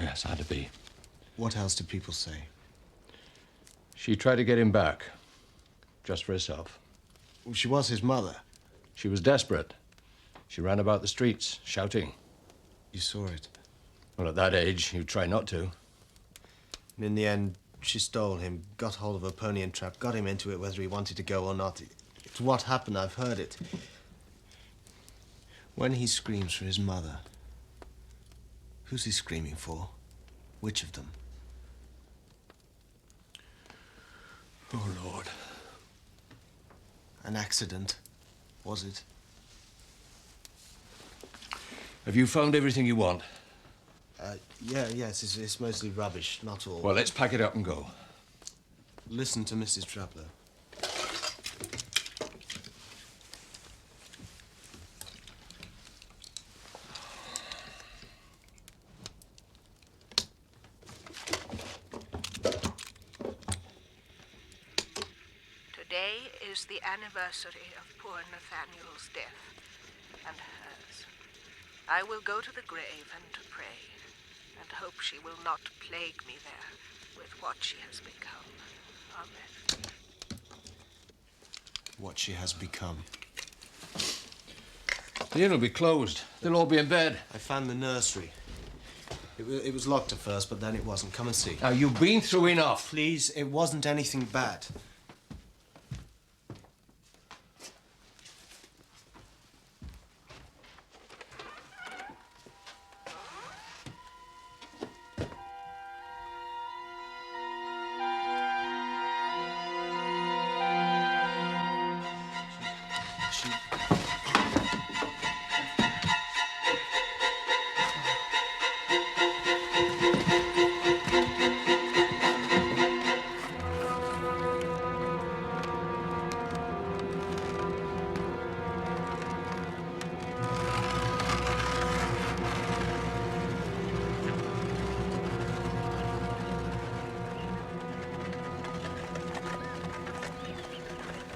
Yes, had to be. What else did people say? She tried to get him back. Just for herself. Well, she was his mother. She was desperate. She ran about the streets, shouting. You saw it? Well, at that age, you'd try not to. And in the end, she stole him, got hold of a pony and trap, got him into it whether he wanted to go or not. It's what happened, I've heard it. When he screams for his mother, who's he screaming for? Which of them? Oh, Lord. An accident, was it? Have you found everything you want? Yes, it's mostly rubbish, not all. Well, let's pack it up and go. Listen to Mrs. Drablow. Today is the anniversary of poor Nathaniel's death, and hers. I will go to the grave and pray, and hope she will not plague me there with what she has become. Amen. What she has become. The inn will be closed. They'll all be in bed. I found the nursery. It was locked at first, but then it wasn't. Come and see. Now, you've been through enough. Please, it wasn't anything bad.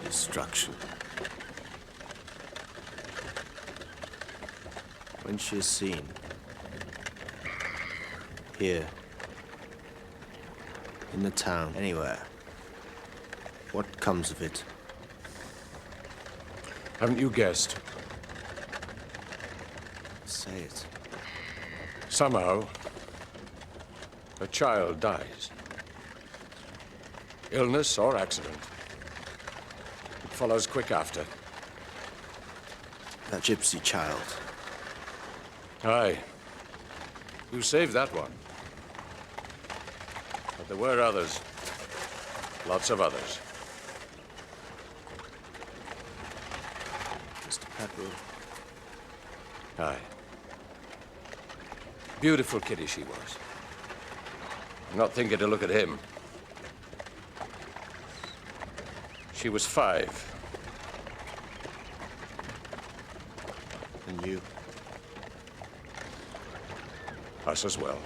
Destruction. When she is seen, here, in the town, anywhere, what comes of it? Haven't you guessed? Say it. Somehow, a child dies. Illness or accident. It follows quick after. That gypsy child. Aye. You saved that one. But there were others. Lots of others. Mr. Petwell. Aye. Beautiful kiddie she was. I'm not thinking to look at him. She was 5. And you? Us as well.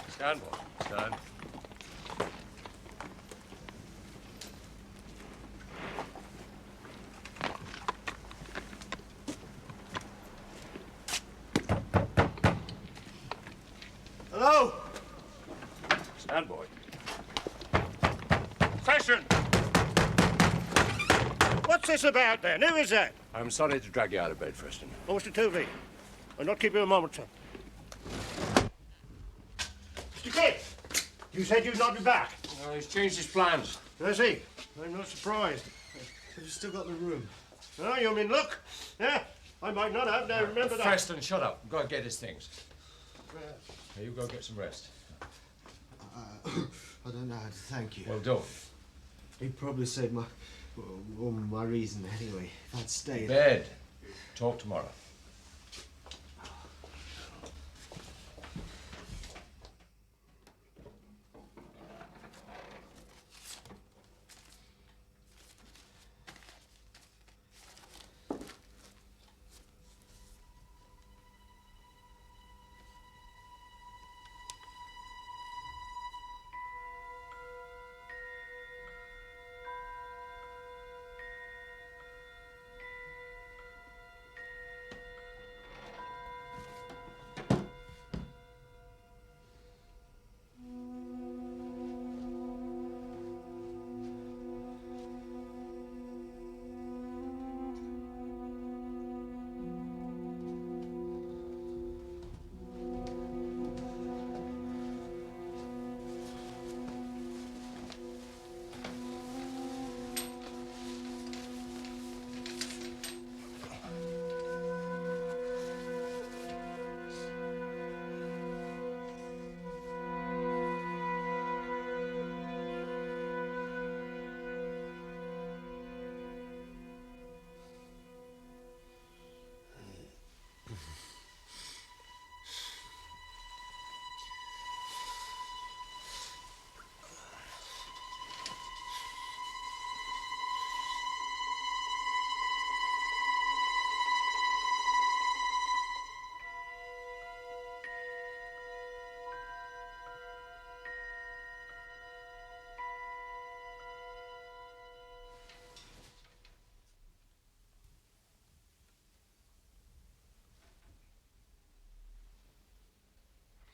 Stand, boy. son. Hello? Stand, boy. Session! What's this about, then? Who is that? I'm sorry to drag you out of bed, Preston. Oh, Mr. Tooley. I'll not keep you a moment, sir. Mr. Kidd! You said you'd not be back. He's changed his plans. Has he? I'm not surprised. You've still got the room. Oh, you mean look? Yeah, I might not have. Now, remember that. Preston, shut up. Go and get his things. Now, you go get some rest. I don't know how to thank you. Well, don't. He'd probably saved my reason anyway, if I'd stayed. Bed. Talk tomorrow.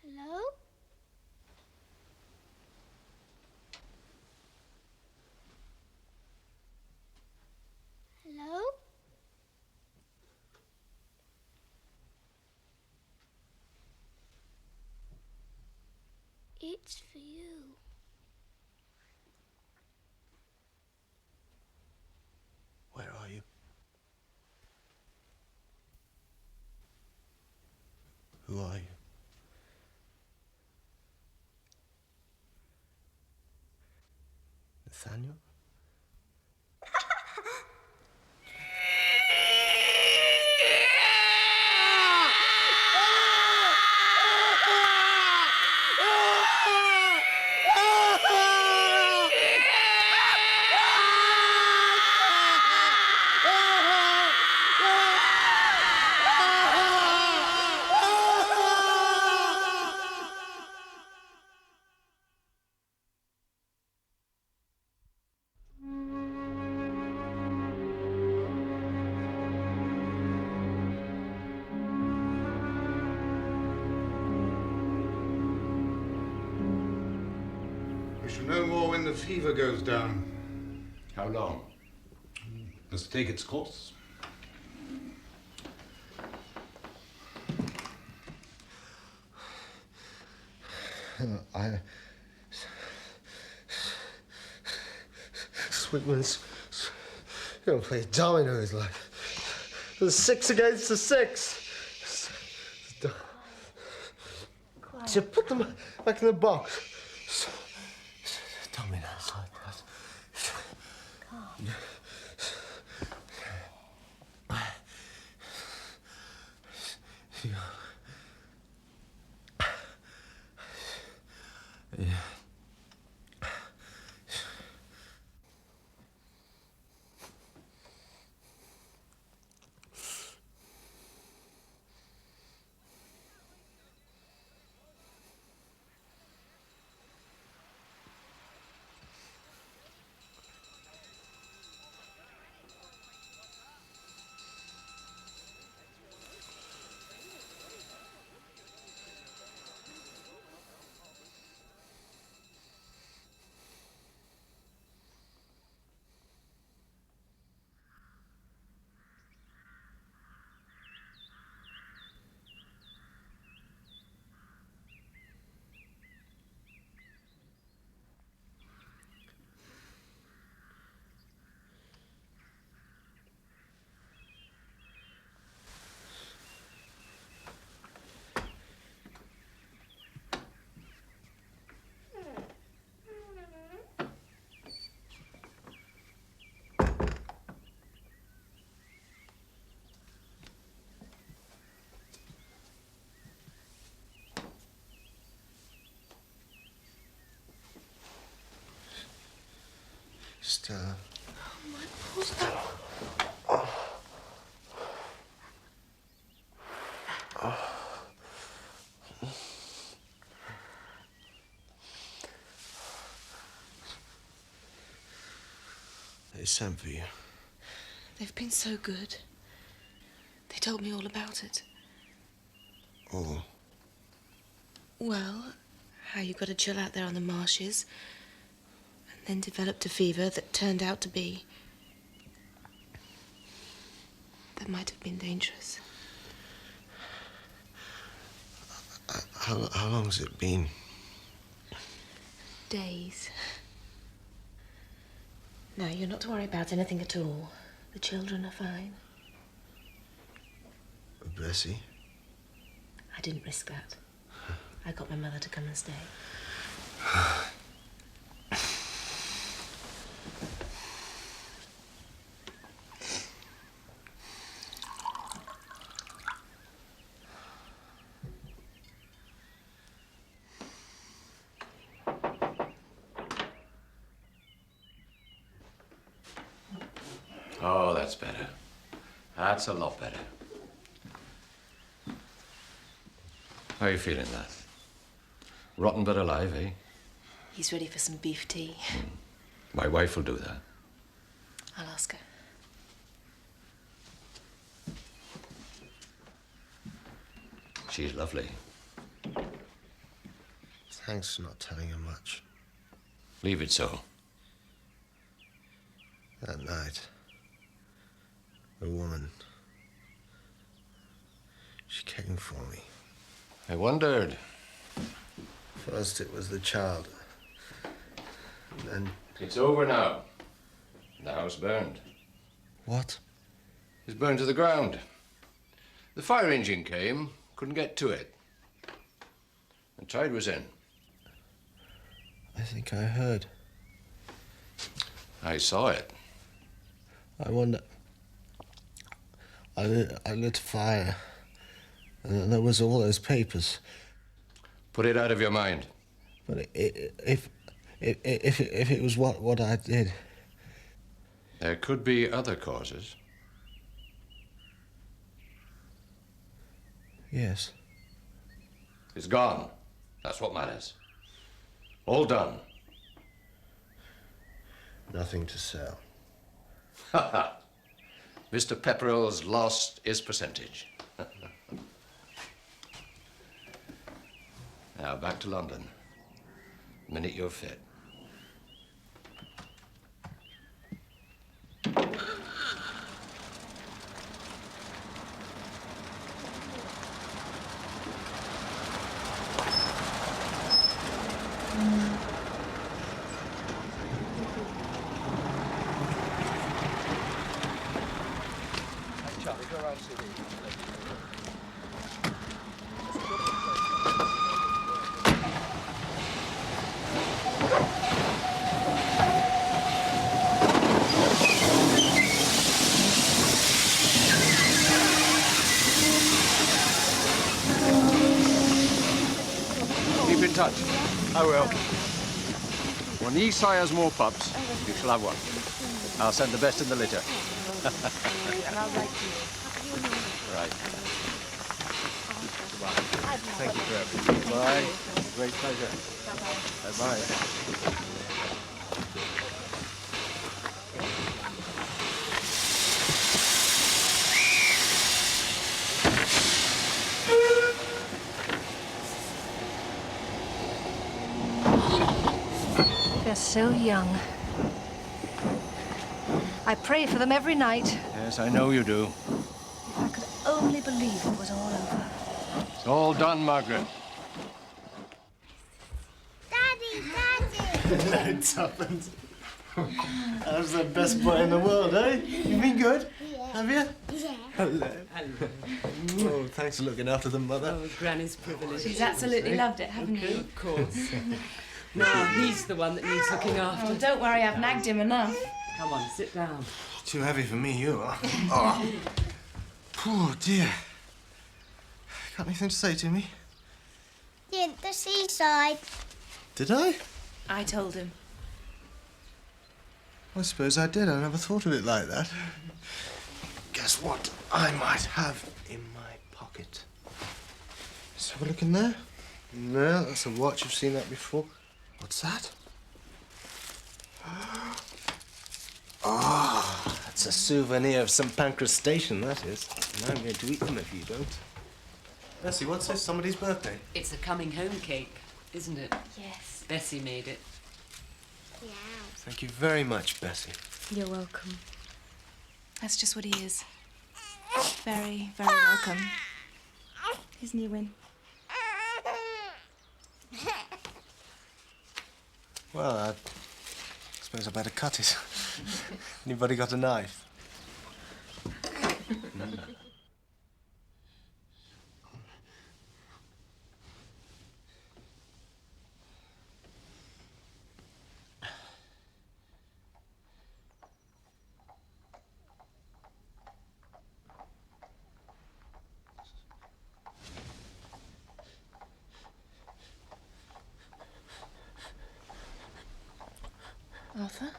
Hello? Hello? It's for you. Where are you? Who are you? Nathaniel? We shall know more when the fever goes down. How long? Must take its course. Swigman's gonna play dominoes like the 6 against the 6. So put them back in the box. Dominoes like that. Yeah. Stella. My poor Stella. They sent for you. They've been so good. They told me all about it. Oh. Well, how you got to chill out there on the marshes, and then developed a fever that turned out to be... that might have been dangerous. How long has it been? Days. No, you're not to worry about anything at all. The children are fine. Bessie? I didn't risk that. I got my mother to come and stay. Oh, that's better. That's a lot better. How are you feeling, lad? Rotten but alive, eh? He's ready for some beef tea. My wife will do that. I'll ask her. She's lovely. Thanks for not telling her much. Leave it so. That night, a woman, she came for me. I wondered. First it was the child, and then... It's over now. The house burned. What? It's burned to the ground. The fire engine came, couldn't get to it. The tide was in. I think I heard. I saw it. I wonder... I lit a fire, and there was all those papers. Put it out of your mind. But if it was what I did... There could be other causes. Yes. It's gone. That's what matters. All done. Nothing to sell. Ha ha. Mr. Pepperell's lost his percentage. Now, back to London. The minute you're fit. Charlie, go around and see Keep in touch. I will. When the East sires more pups, you shall have one. I'll send the best in the litter. And I'll write to you. Right. Thank you for everything. Bye. Great pleasure. Bye-bye. They're so young. I pray for them every night. Yes, I know you do. If I could only believe it was all over. It's all done, Margaret. Hello, Tuppence. I was the best boy in the world, eh? You've been good? Yeah. Have you? Yeah. Hello. Oh, thanks for looking after them, Mother. Oh, Granny's privilege. She's absolutely loved it, haven't you? Of course. Now he's the one that needs looking after. Oh, don't worry, I've nagged him enough. Come on, sit down. Too heavy for me, you are. Oh. Poor dear. Got anything to say to me? Did the seaside. Did I? I told him. I suppose I did. I never thought of it like that. Guess what I might have in my pocket? Let's have a look in there. No, that's a watch. I've seen that before. What's that? Oh, that's a souvenir of St. Pancras Station, that is. And I'm going to eat them if you don't. Bessie, what's this? Somebody's birthday? It's a coming home cake, isn't it? Yes. Bessie made it. Yeah. Thank you very much, Bessie. You're welcome. That's just what he is. Very, very welcome. Here's new win. Well, I suppose I better cut it. Anybody got a knife? Arthur?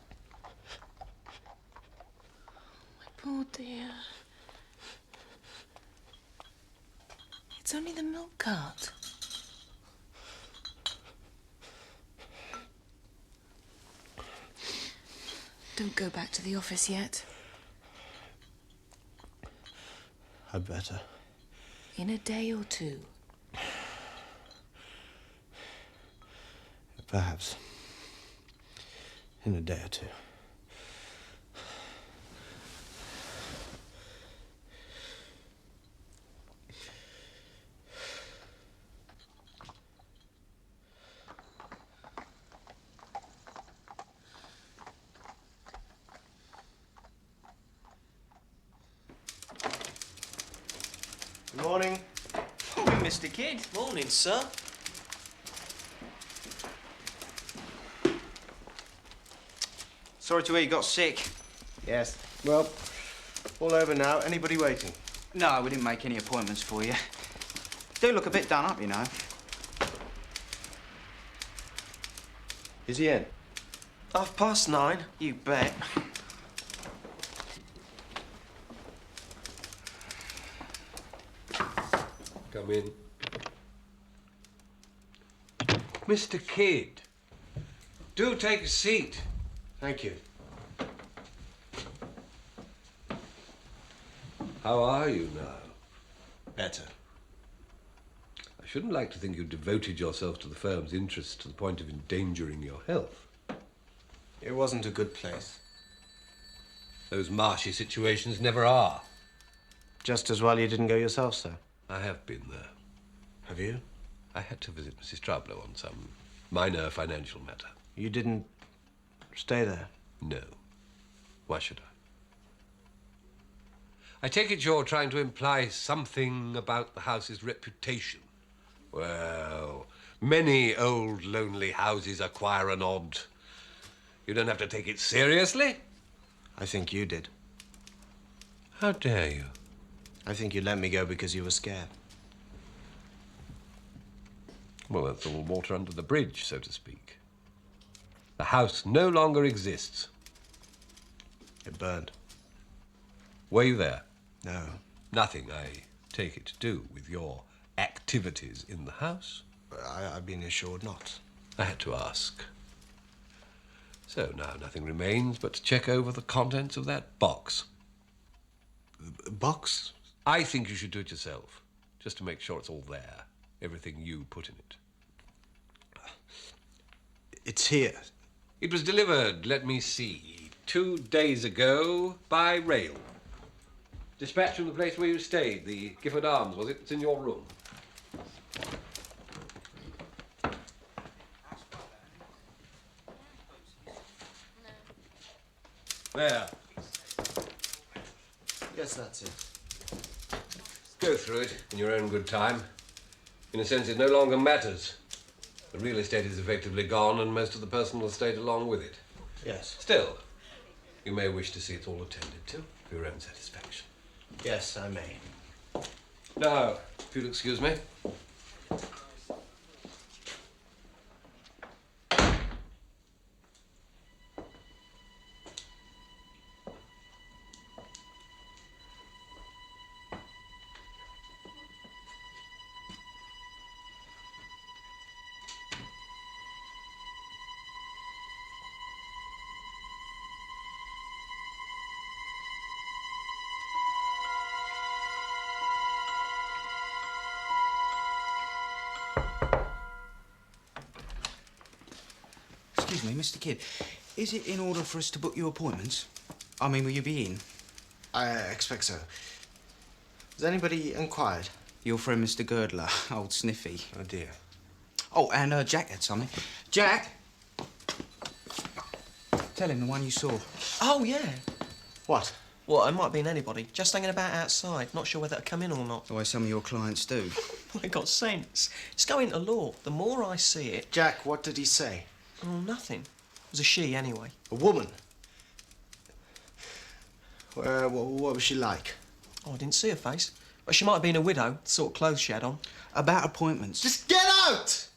My poor dear. It's only the milk cart. Don't go back to the office yet. I'd better. In a day or two. Perhaps. In a day or two. Good morning. Morning, Mr. Kidd. Morning, sir. Sorry to hear you got sick. Yes. Well, all over now. Anybody waiting? No, we didn't make any appointments for you. Do look a bit done up, you know. Is he in? 9:30. You bet. Come in. Mr. Kidd, do take a seat. Thank you. How are you now? Better. I shouldn't like to think you devoted yourself to the firm's interests to the point of endangering your health. It wasn't a good place. Those marshy situations never are. Just as well you didn't go yourself, sir. I have been there. Have you? I had to visit Mrs. Trouble on some minor financial matter. You didn't stay there? No. Why should I? I take it you're trying to imply something about the house's reputation. Well, many old, lonely houses acquire an odd. You don't have to take it seriously. I think you did. How dare you? I think you let me go because you were scared. Well, that's all water under the bridge, so to speak. The house no longer exists. It burned. Were you there? No. Nothing, I take it, to do with your activities in the house? I've been assured not. I had to ask. So now nothing remains but to check over the contents of that box. Box? I think you should do it yourself, just to make sure it's all there, everything you put in it. It's here. It was delivered, let me see, 2 days ago by rail. Dispatched from the place where you stayed, the Gifford Arms, was it? It's in your room. There. Yes, that's it. Go through it in your own good time. In a sense, it no longer matters. The real estate is effectively gone, and most of the personal estate along with it. Yes. Still, you may wish to see it all attended to for your own satisfaction. Yes, I may. Now, if you'll excuse me. excuse me, Mr. Kidd. Is it in order for us to book you appointments? I mean, will you be in? I expect so. Has anybody inquired? Your friend, Mr. Girdler, old Sniffy. Oh, dear. Oh, and Jack had something. Jack! Tell him the one you saw. Oh, yeah. What? Well, it might have been anybody. Just hanging about outside. Not sure whether to come in or not. The way some of your clients do. Well, it got sense. It's going to law. The more I see it... Jack, what did he say? Oh, nothing. It was a she, anyway. A woman? What was she like? Oh, I didn't see her face. But she might have been a widow, the sort of clothes she had on. About appointments. Just get out!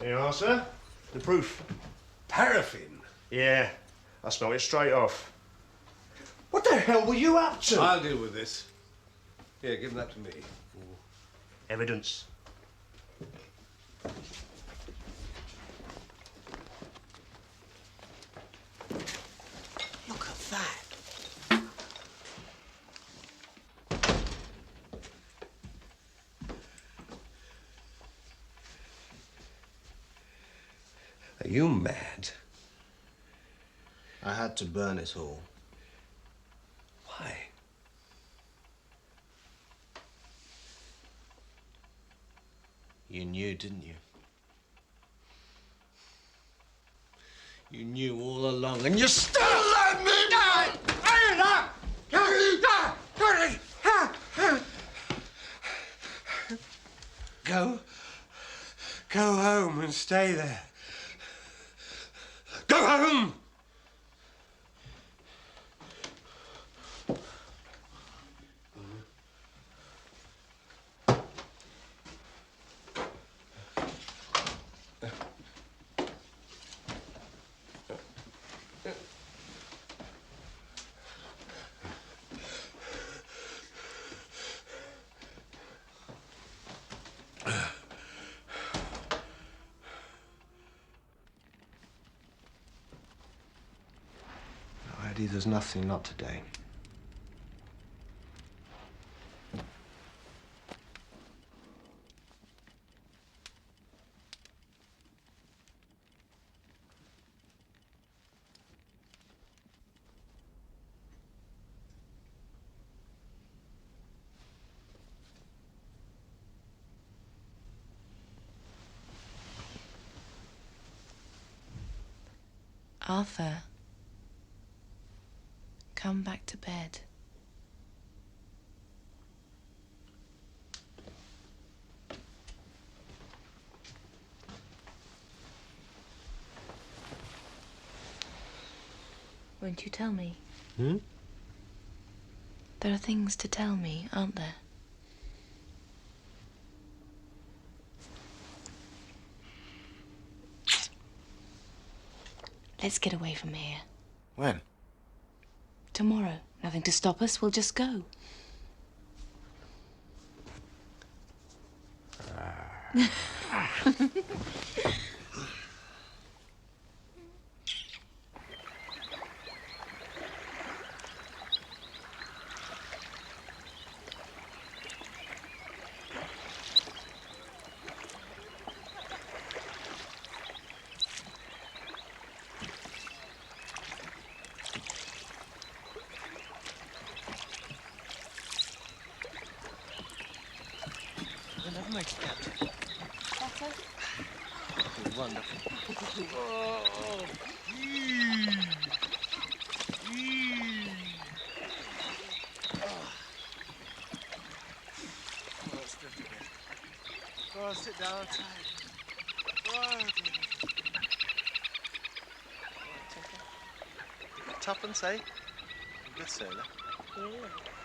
Here you are, sir. The proof. Paraffin? Yeah, I smell it straight off. What the hell were you up to? I'll deal with this. Here, give that to me. Evidence. Look at that. Are you mad? I had to burn it all. Why? You knew, didn't you? You knew all along, and you still let me die! Go home and stay there. Go home! Eddie, there's nothing, not today. Arthur, come back to bed. Won't you tell me? Hmm? There are things to tell me, aren't there? Let's get away from here. When? Tomorrow. Nothing to stop us. We'll just go. Better? Wonderful. Oh, sit down tight. Tuppence, eh? Good sailor. Yeah.